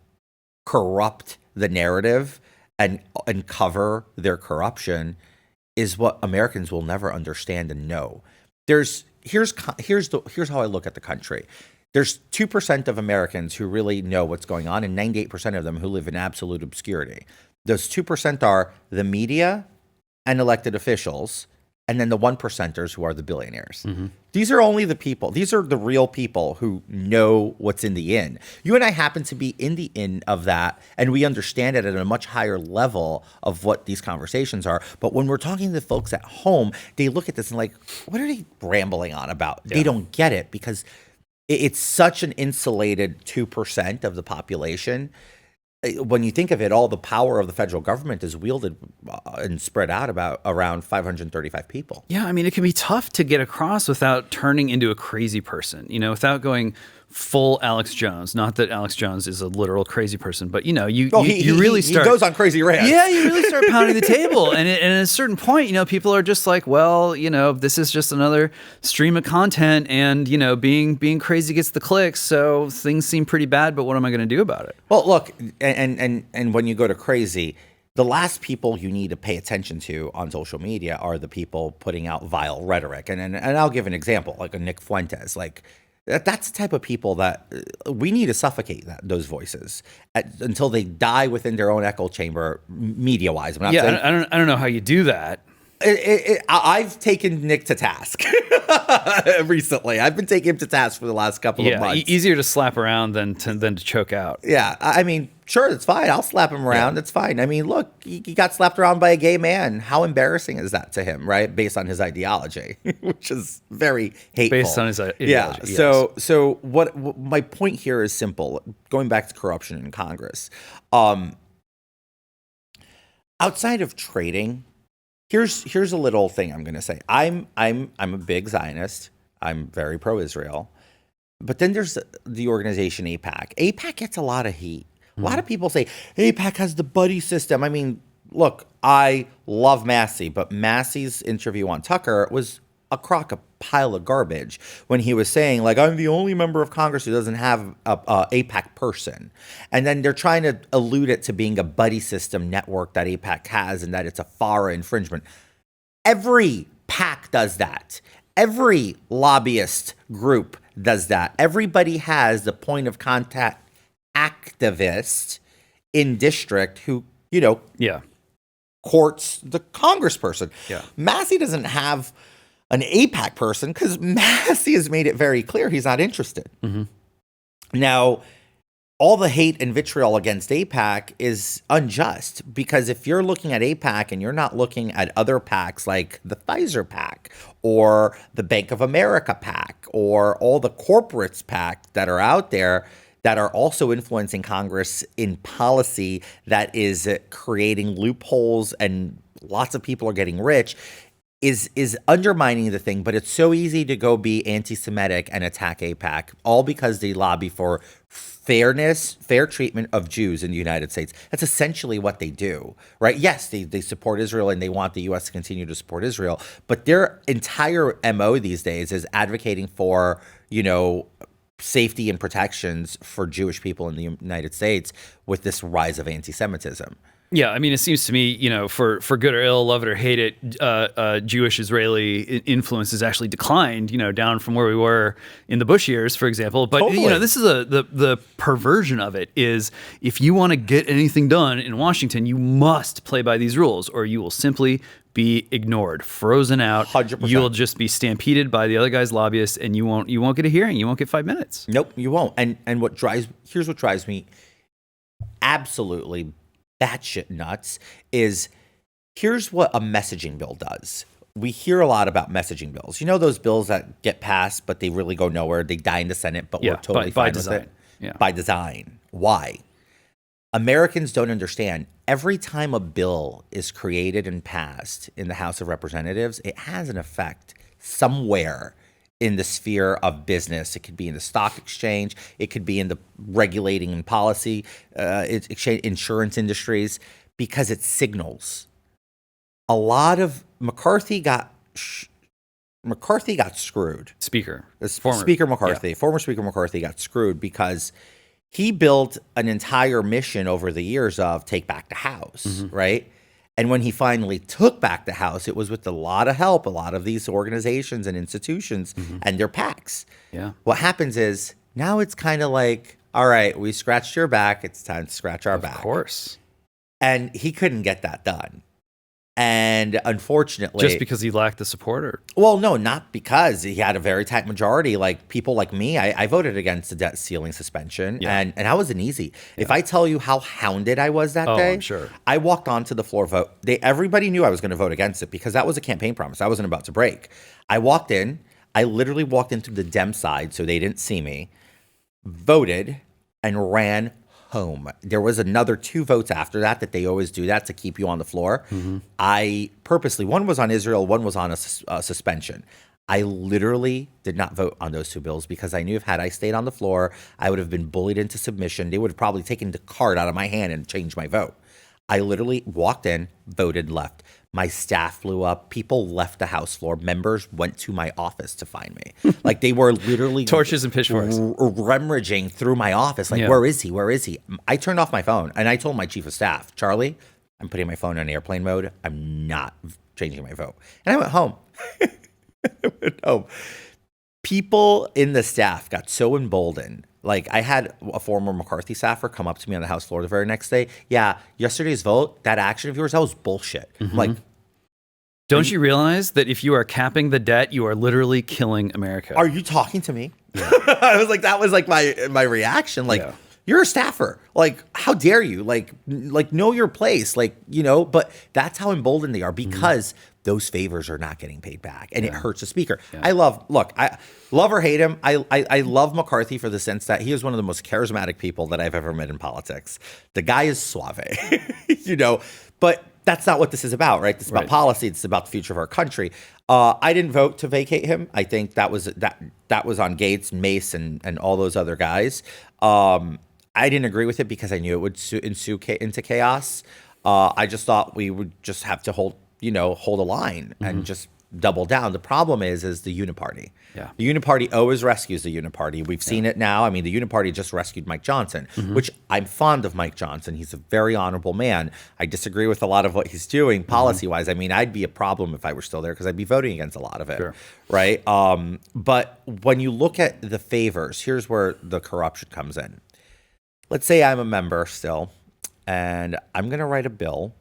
corrupt the narrative and cover their corruption is what Americans will never understand and know. Here's how I look at the country. There's 2% of Americans who really know what's going on and 98% of them who live in absolute obscurity. Those 2% are the media and elected officials, and then the 1%ers who are the billionaires. Mm-hmm. These are only the people. These are the real people who know what's in the inn. You and I happen to be in the inn of that, and we understand it at a much higher level of what these conversations are. But when we're talking to the folks at home, they look at this and what are they rambling on about? Yeah. They don't get it because it's such an insulated 2% of the population. When you think of it, all the power of the federal government is wielded and spread out around 535 people.
Yeah, I mean, it can be tough to get across without turning into a crazy person, without going full Alex Jones. Not that Alex Jones is a literal crazy person, but you really start.
He goes on crazy rants.
Yeah, you really start pounding the table, and at a certain point, people are just like, well, this is just another stream of content, and being crazy gets the clicks, so things seem pretty bad. But what am I going to do about it?
Well, look, and when you go to crazy, the last people you need to pay attention to on social media are the people putting out vile rhetoric, and I'll give an example, like a Nick Fuentes, That's the type of people that we need to suffocate those voices until they die within their own echo chamber, media-wise.
I don't know how you do that.
I've taken Nick to task recently. I've been taking him to task for the last couple of months.
Easier to slap around than to choke out.
Yeah, I mean, sure, it's fine. I'll slap him around. Yeah. It's fine. I mean, look, he got slapped around by a gay man. How embarrassing is that to him, right? Based on his ideology, which is very hateful.
Based on his ideology.
Yeah.
Yes.
So what my point here is simple. Going back to corruption in Congress, outside of trading. Here's a little thing I'm going to say. I'm a big Zionist. I'm very pro-Israel. But then there's the organization AIPAC. AIPAC gets a lot of heat. A lot of people say AIPAC has the buddy system. I mean, look, I love Massey, but Massey's interview on Tucker was a pile of garbage when he was saying, I'm the only member of Congress who doesn't have a AIPAC person. And then they're trying to allude it to being a buddy system network that AIPAC has and that it's a FARA infringement. Every PAC does that. Every lobbyist group does that. Everybody has the point of contact activist in district who, courts the congressperson.
Yeah.
Massey doesn't have an AIPAC person because Massey has made it very clear he's not interested. Mm-hmm. Now, all the hate and vitriol against AIPAC is unjust because if you're looking at AIPAC and you're not looking at other PACs like the Pfizer PAC or the Bank of America PAC or all the corporates PAC that are out there that are also influencing Congress in policy that is creating loopholes and lots of people are getting rich, is undermining the thing, but it's so easy to go be anti-Semitic and attack AIPAC, all because they lobby for fair treatment of Jews in the United States. That's essentially what they do, right? Yes, they support Israel and they want the U.S. to continue to support Israel, but their entire MO these days is advocating for, safety and protections for Jewish people in the United States with this rise of anti-Semitism.
Yeah, I mean, it seems to me, for good or ill, love it or hate it, Jewish-Israeli influence has actually declined, down from where we were in the Bush years, for example. But,
Totally.
this is the perversion of it is if you want to get anything done in Washington, you must play by these rules or you will simply be ignored, frozen out.
100%.
You'll just be stampeded by the other guy's lobbyists and you won't get a hearing. You won't get 5 minutes.
Nope, you won't. And here's what drives me absolutely batshit nuts is here's what a messaging bill does. We hear a lot about messaging bills. Those bills that get passed, but they really go nowhere. They die in the Senate, but we're totally fine with it.
Yeah.
By design. Why? Americans don't understand. Every time a bill is created and passed in the House of Representatives, it has an effect somewhere in the sphere of business. It could be in the stock exchange. It could be in the regulating and policy, insurance industries, because it signals. A lot of McCarthy got screwed.
Speaker
McCarthy got screwed because he built an entire mission over the years of take back the House, right? And when he finally took back the House, it was with a lot of help, a lot of these organizations and institutions and their PACs.
Yeah.
What happens is now it's kind of like, all right, we scratched your back. It's time to scratch our back.
Of course.
And he couldn't get that done. And unfortunately,
just because he lacked the support, or
well, no, not because he had a very tight majority. Like people like me, I voted against the debt ceiling suspension, and I wasn't easy. Yeah. If I tell you how hounded I was that day,
I'm sure.
I walked onto the floor vote. Everybody knew I was going to vote against it because that was a campaign promise. I wasn't about to break. I walked in. I literally walked in through the Dem side, so they didn't see me. Voted and ran home. There was another 2 votes after that they always do that to keep you on the floor. I purposely, one was on Israel, one was on a suspension. I literally did not vote on those 2 bills because I knew if had I stayed on the floor, I would have been bullied into submission. They would have probably taken the card out of my hand and changed my vote. I literally walked in, voted, left. My staff blew up. People left the House floor. Members went to my office to find me. Like they were literally
torches and pitchforks
rummaging through my office. Like, where is he? Where is he? I turned off my phone and I told my chief of staff, Charlie, I'm putting my phone on airplane mode. I'm not changing my vote. And I went home. People in the staff got so emboldened. Like I had a former McCarthy staffer come up to me on the House floor the very next day. Yeah, yesterday's vote, that action of yours, that was bullshit. Like,
don't you realize that if you are capping the debt, you are literally killing America?
Are you talking to me? Yeah. I was like, that was like my reaction. Like, you're a staffer. Like, how dare you? Like know your place. Like, but that's how emboldened they are because those favors are not getting paid back, and it hurts the speaker. Yeah. I love or hate him. I love McCarthy for the sense that he is one of the most charismatic people that I've ever met in politics. The guy is suave, but that's not what this is about, right? This is about policy. It's about the future of our country. I didn't vote to vacate him. I think that was on Gaetz, Mace, and all those other guys. I didn't agree with it because I knew it would ensue into chaos. I just thought we would just have to hold a line and just double down. The problem is the uniparty. Yeah. The uniparty always rescues the uniparty. We've seen it now. I mean, the uniparty just rescued Mike Johnson, which I'm fond of Mike Johnson. He's a very honorable man. I disagree with a lot of what he's doing policy-wise. I mean, I'd be a problem if I were still there because I'd be voting against a lot of it, right? But when you look at the favors, here's where the corruption comes in. Let's say I'm a member still, and I'm going to write a bill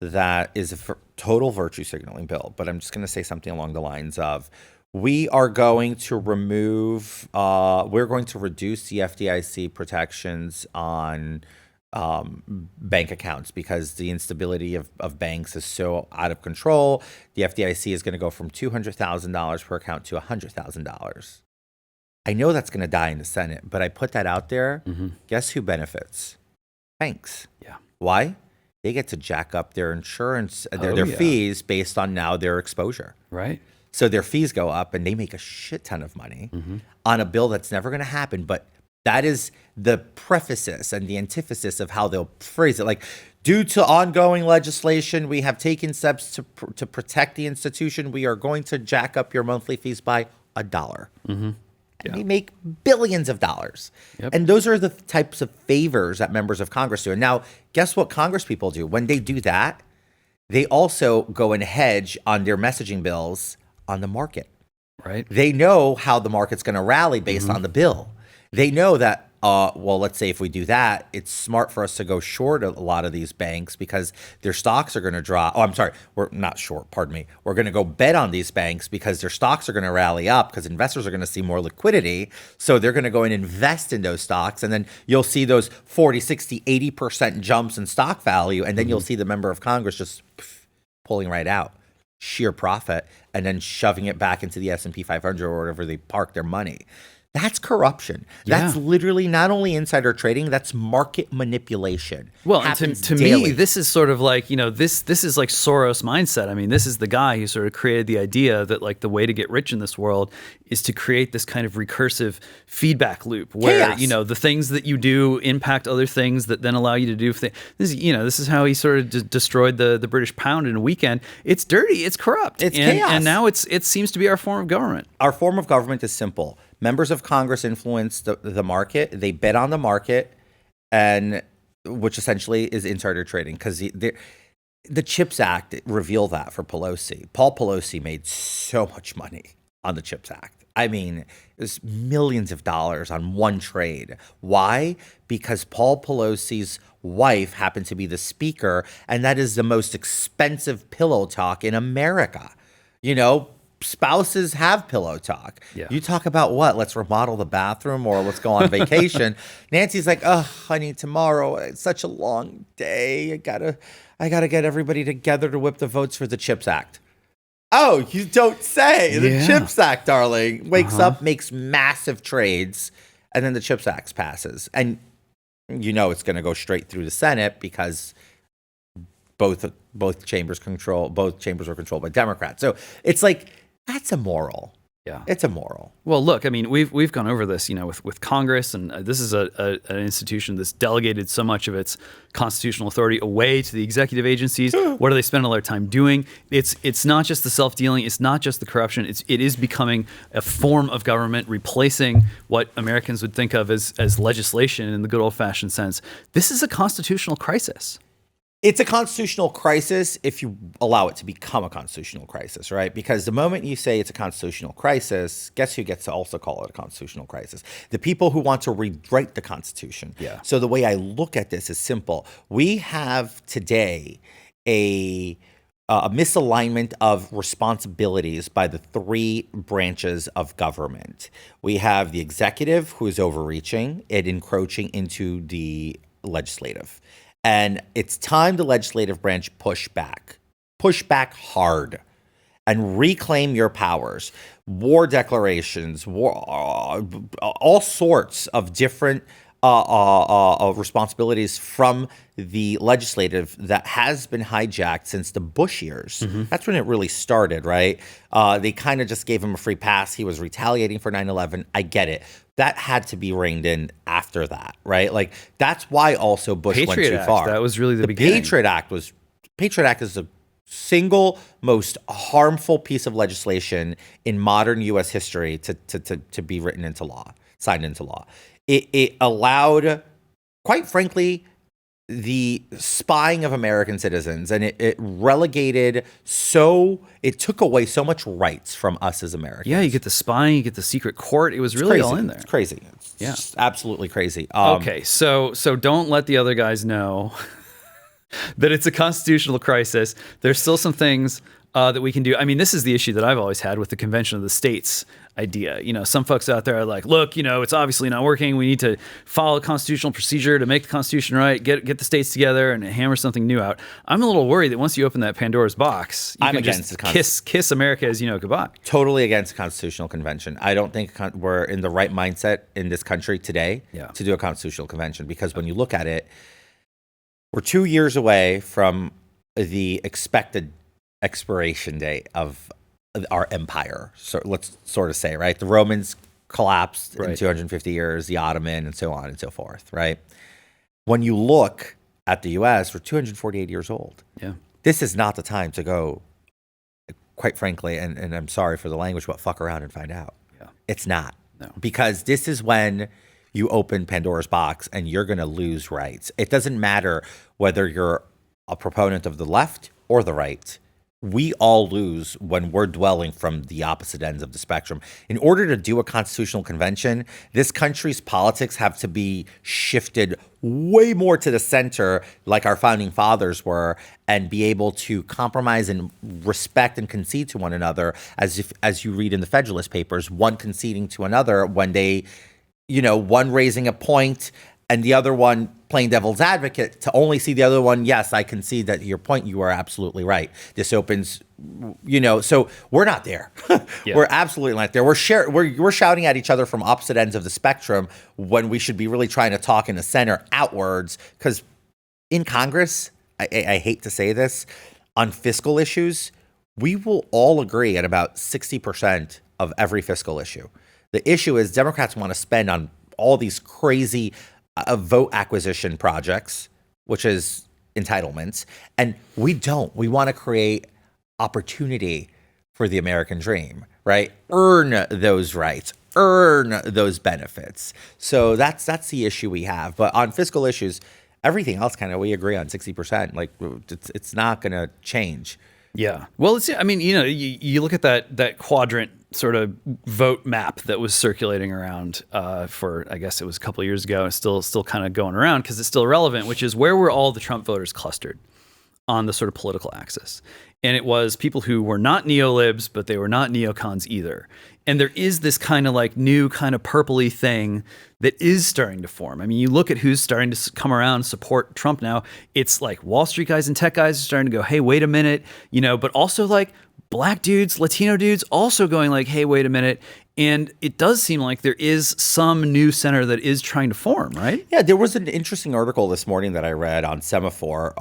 that is a total virtue signaling bill, but I'm just going to say something along the lines of, we're going to reduce the FDIC protections on bank accounts because the instability of banks is so out of control. The FDIC is going to go from $200,000 per account to $100,000. I know that's going to die in the Senate, but I put that out there. Guess who benefits? Banks. Yeah. Why? They get to jack up their insurance, their fees based on now their exposure. Right. So their fees go up and they make a shit ton of money on a bill that's never going to happen. But that is the preface and the antithesis of how they'll phrase it. Like, due to ongoing legislation, we have taken steps to protect the institution. We are going to jack up your monthly fees by $1. and they make billions of dollars.
Yep.
And those are the types of favors that members of Congress do. And now, guess what Congress people do? When they do that, they also go and hedge on their messaging bills on the market.
Right.
They know how the market's going to rally based on the bill. They know that, well, let's say if we do that, it's smart for us to go short a lot of these banks because their stocks are going to drop. Oh, I'm sorry. We're not short. Pardon me. We're going to go bet on these banks because their stocks are going to rally up because investors are going to see more liquidity. So they're going to go and invest in those stocks. And then you'll see those 40, 60, 80% jumps in stock value. And then you'll see the member of Congress just pulling right out. Sheer profit, and then shoving it back into the S&P 500 or wherever they park their money. That's corruption. That's literally not only insider trading, that's market manipulation.
Well, and to me, this is sort of like, this is like Soros mindset. I mean, this is the guy who sort of created the idea that like the way to get rich in this world is to create this kind of recursive feedback loop where, the things that you do impact other things that then allow you to do things. This is how he sort of destroyed the British pound in a weekend. It's dirty. It's corrupt.
It's chaos.
And now it seems to be our form of government.
Our form of government is simple. Members of Congress influence the market. They bet on the market, and which essentially is insider trading because the CHIPS Act revealed that for Pelosi. Paul Pelosi made so much money on the CHIPS Act. I mean, it was millions of dollars on one trade. Why? Because Paul Pelosi's wife happened to be the speaker, and that is the most expensive pillow talk in America. Spouses have pillow talk. Yeah. You talk about what? Let's remodel the bathroom or let's go on vacation. Nancy's like, oh, honey, tomorrow it's such a long day. I gotta get everybody together to whip the votes for the CHIPS Act. Oh, you don't say. The CHIPS Act, darling. Wakes up, makes massive trades, and then the CHIPS Act passes. And it's going to go straight through the Senate because both chambers are controlled by Democrats. So it's like, that's immoral. Yeah, it's immoral.
Well, look, I mean, we've gone over this, with Congress, and this is an institution that's delegated so much of its constitutional authority away to the executive agencies. What do they spend all their time doing? It's not just the self-dealing. It's not just the corruption. It is becoming a form of government, replacing what Americans would think of as legislation in the good old-fashioned sense. This is a constitutional crisis.
It's a constitutional crisis if you allow it to become a constitutional crisis, right? Because the moment you say it's a constitutional crisis, guess who gets to also call it a constitutional crisis? The people who want to rewrite the Constitution. Yeah. So the way I look at this is simple. We have today a misalignment of responsibilities by the three branches of government. We have the executive, who is overreaching and encroaching into the legislative. And it's time the legislative branch push back hard and reclaim your powers. War declarations, all sorts of different responsibilities from the legislative that has been hijacked since the Bush years. Mm-hmm. That's when it really started, right? They kind of just gave him a free pass. He was retaliating for 9/11. I get it. That had to be reined in after that, right? Like, that's why also Bush went too far.
That was really the beginning.
Patriot Act is the single most harmful piece of legislation in modern U.S. history to be written into law, signed into law. It allowed, quite frankly, the spying of American citizens, and it took away so much rights from us as Americans.
Yeah, you get the spying, you get the secret court. It was really all in there.
It's crazy. It's just absolutely crazy.
Okay, so don't let the other guys know that it's a constitutional crisis. There's still some things that we can do. I mean, this is the issue that I've always had with the Convention of the States idea. Some folks out there are like, look, it's obviously not working. We need to follow constitutional procedure to make the Constitution right, get the states together and hammer something new out. I'm a little worried that once you open that Pandora's box, you can just kiss America as goodbye.
Totally against the Constitutional Convention. I don't think we're in the right mindset in this country today to do a Constitutional Convention, because when you look at it, we're 2 years away from the expected expiration date of our empire. So let's sort of say, right? The Romans collapsed in 250 years, the Ottoman, and so on and so forth, right? When you look at the U.S., we're 248 years old.
Yeah.
This is not the time to go, quite frankly, and I'm sorry for the language, but fuck around and find out. Yeah. It's not. Because this is when you open Pandora's box and you're going to lose rights. It doesn't matter whether you're a proponent of the left or the right. We all lose when we're dwelling from the opposite ends of the spectrum. In order to do a constitutional convention, this country's politics have to be shifted way more to the center, like our founding fathers were, and be able to compromise and respect and concede to one another, as you read in the Federalist Papers, one conceding to another when they, one raising a point and the other one playing devil's advocate, to only see the other one, yes, I concede that your point, you are absolutely right. This opens, so we're not there. We're absolutely not there. We're shouting at each other from opposite ends of the spectrum when we should be really trying to talk in the center outwards. Because in Congress, I hate to say this, on fiscal issues, we will all agree at about 60% of every fiscal issue. The issue is Democrats want to spend on all these crazy vote acquisition projects, which is entitlements, and we don't. We want to create opportunity for the American dream, right? Earn those rights, earn those benefits. So that's the issue we have. But on fiscal issues, everything else kind of we agree on 60%. Like it's not going to change.
Yeah. Well, you look at that quadrant sort of vote map that was circulating around for, I guess it was a couple of years ago, and still kind of going around because it's still relevant, which is where were all the Trump voters clustered on the sort of political axis. And it was people who were not neolibs, but they were not neocons either. And there is this kind of like new kind of purpley thing that is starting to form. I mean, you look at who's starting to come around and support Trump now. It's like Wall Street guys and tech guys are starting to go, hey, wait a minute, but also like Black dudes, Latino dudes also going like, hey, wait a minute. And it does seem like there is some new center that is trying to form, right?
Yeah, there was an interesting article this morning that I read on Semaphore,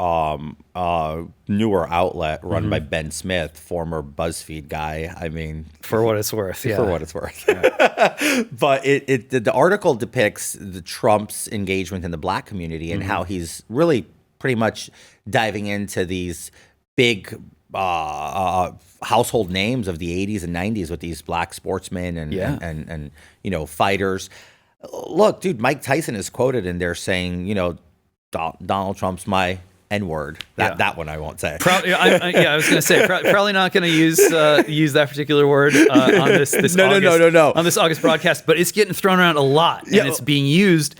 newer outlet run by Ben Smith, former BuzzFeed guy. I mean,
for what it's worth, yeah.
For what it's worth. Yeah. But the article depicts the Trump's engagement in the Black community and how he's really pretty much diving into these big household names of the 80s and 90s with these Black sportsmen and fighters. Look, dude, Mike Tyson is quoted in there saying, Donald Trump's my N-word. That one I won't say.
I was going to say probably not going to use that particular word on this on this August broadcast, but it's getting thrown around a lot, and it's being used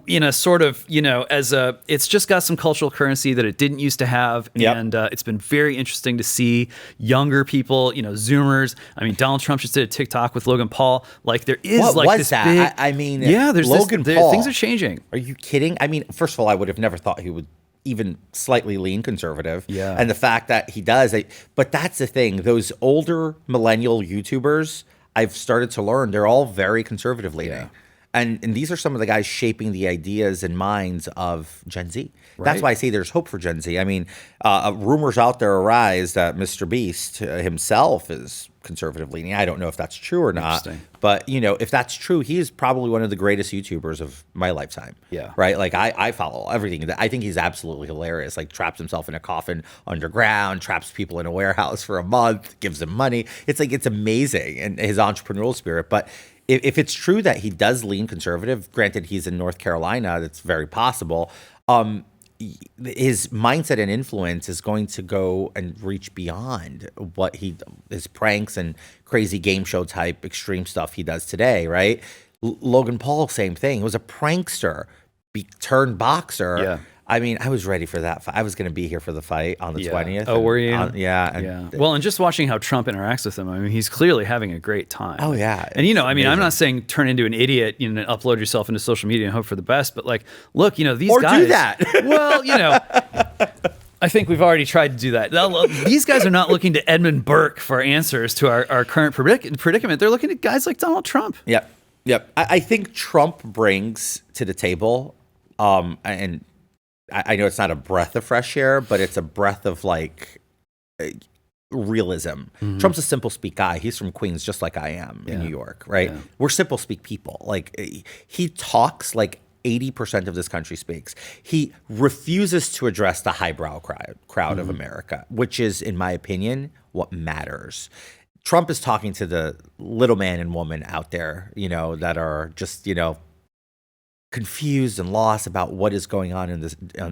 in a sort of it's just got some cultural currency that it didn't used to have, and it's been very interesting to see younger people, Zoomers. I mean, Donald Trump just did a TikTok with Logan Paul. Like there is
what
like
was
this
that?
big. There's
Logan Paul.
Things are changing.
Are you kidding? I mean, first of all, I would have never thought he would even slightly lean conservative. Yeah. And the fact that he does, but that's the thing. Those older millennial YouTubers, I've started to learn, they're all very conservative leaning. Yeah. And these are some of the guys shaping the ideas and minds of Gen Z. Right. That's why I say there's hope for Gen Z. I mean, rumors out there arise that Mr. Beast himself is conservative leaning. I don't know if that's true or not. But, if that's true, he is probably one of the greatest YouTubers of my lifetime. Yeah. Right? Like, I follow everything. I think he's absolutely hilarious. Like, traps himself in a coffin underground, traps people in a warehouse for a month, gives them money. It's like, it's amazing. And his entrepreneurial spirit. But if it's true that he does lean conservative, granted he's in North Carolina, that's very possible, his mindset and influence is going to go and reach beyond what his pranks and crazy game show type extreme stuff he does today, right? Logan Paul, same thing. He was a prankster turned boxer. Yeah. I mean, I was ready for that fight. I was going to be here for the fight on the 20th.
Oh, were you?
Yeah.
Well, and just watching how Trump interacts with him, I mean, he's clearly having a great time.
Oh, yeah.
And, amazing. I'm not saying turn into an idiot, and upload yourself into social media and hope for the best. But, like, look, these
or
guys.
Or do that.
Well, I think we've already tried to do that. These guys are not looking to Edmund Burke for answers to our current predicament. They're looking at guys like Donald Trump.
Yep. I think Trump brings to the table, and I know it's not a breath of fresh air, but it's a breath of like realism. Mm-hmm. Trump's a simple speak guy. He's from Queens, just like I am in New York, right? Yeah. We're simple speak people. Like he talks like 80% of this country speaks. He refuses to address the highbrow crowd of America, which is, in my opinion, what matters. Trump is talking to the little man and woman out there, that are just, confused and lost about what is going on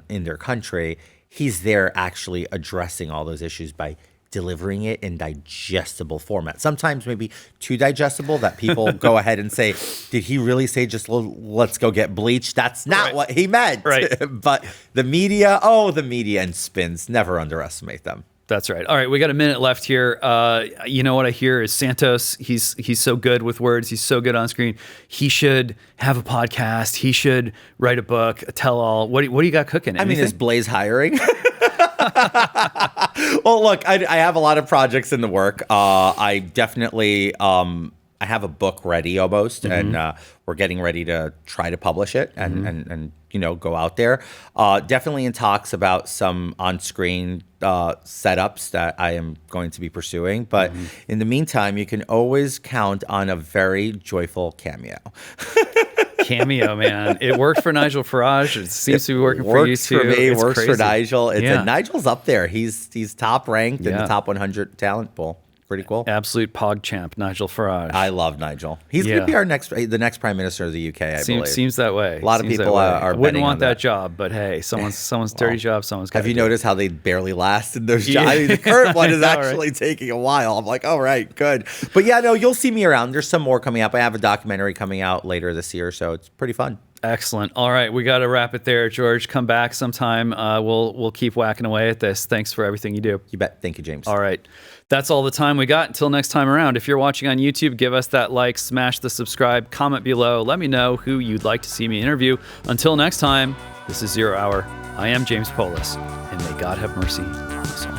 in their country. He's there actually addressing all those issues by delivering it in digestible format. Sometimes maybe too digestible that people go ahead and say, did he really say just let's go get bleached? That's not what he meant.
Right.
But the media and spins, never underestimate them.
That's right. All right, we got a minute left here. You know what I hear is Santos. He's so good with words. He's so good on screen. He should have a podcast. He should write a book, a tell-all. What do you got cooking?
Anything? I mean, is Blaze hiring? Well, look, I have a lot of projects in the work. I definitely I have a book ready almost, and we're getting ready to try to publish it and go out there. Definitely in talks about some on-screen setups that I am going to be pursuing. But in the meantime, you can always count on a very joyful cameo.
Cameo, man. It worked for Nigel Farage. It seems to be working for you too.
Works for me.
It's
works
crazy.
for Nigel. Nigel's up there. He's top ranked in the top 100 talent pool. Pretty cool.
Absolute pog champ, Nigel Farage.
I love Nigel. He's going to be the next prime minister of the UK, I believe.
Seems that way.
A lot of people are
wouldn't want
that
job, but hey, someone's dirty job, someone's got.
Have you noticed how they barely last in those jobs? I mean, the current one is actually taking a while. I'm like, all right, good. But yeah, no, you'll see me around. There's some more coming up. I have a documentary coming out later this year, so it's pretty fun.
Excellent. All right, we got to wrap it there, George. Come back sometime. We'll keep whacking away at this. Thanks for everything you do.
You bet. Thank you, James.
All right. That's all the time we got. Until next time around. If you're watching on YouTube, give us that like, smash the subscribe, comment below. Let me know who you'd like to see me interview. Until next time, this is Zero Hour. I am James Poulos, and may God have mercy on us all.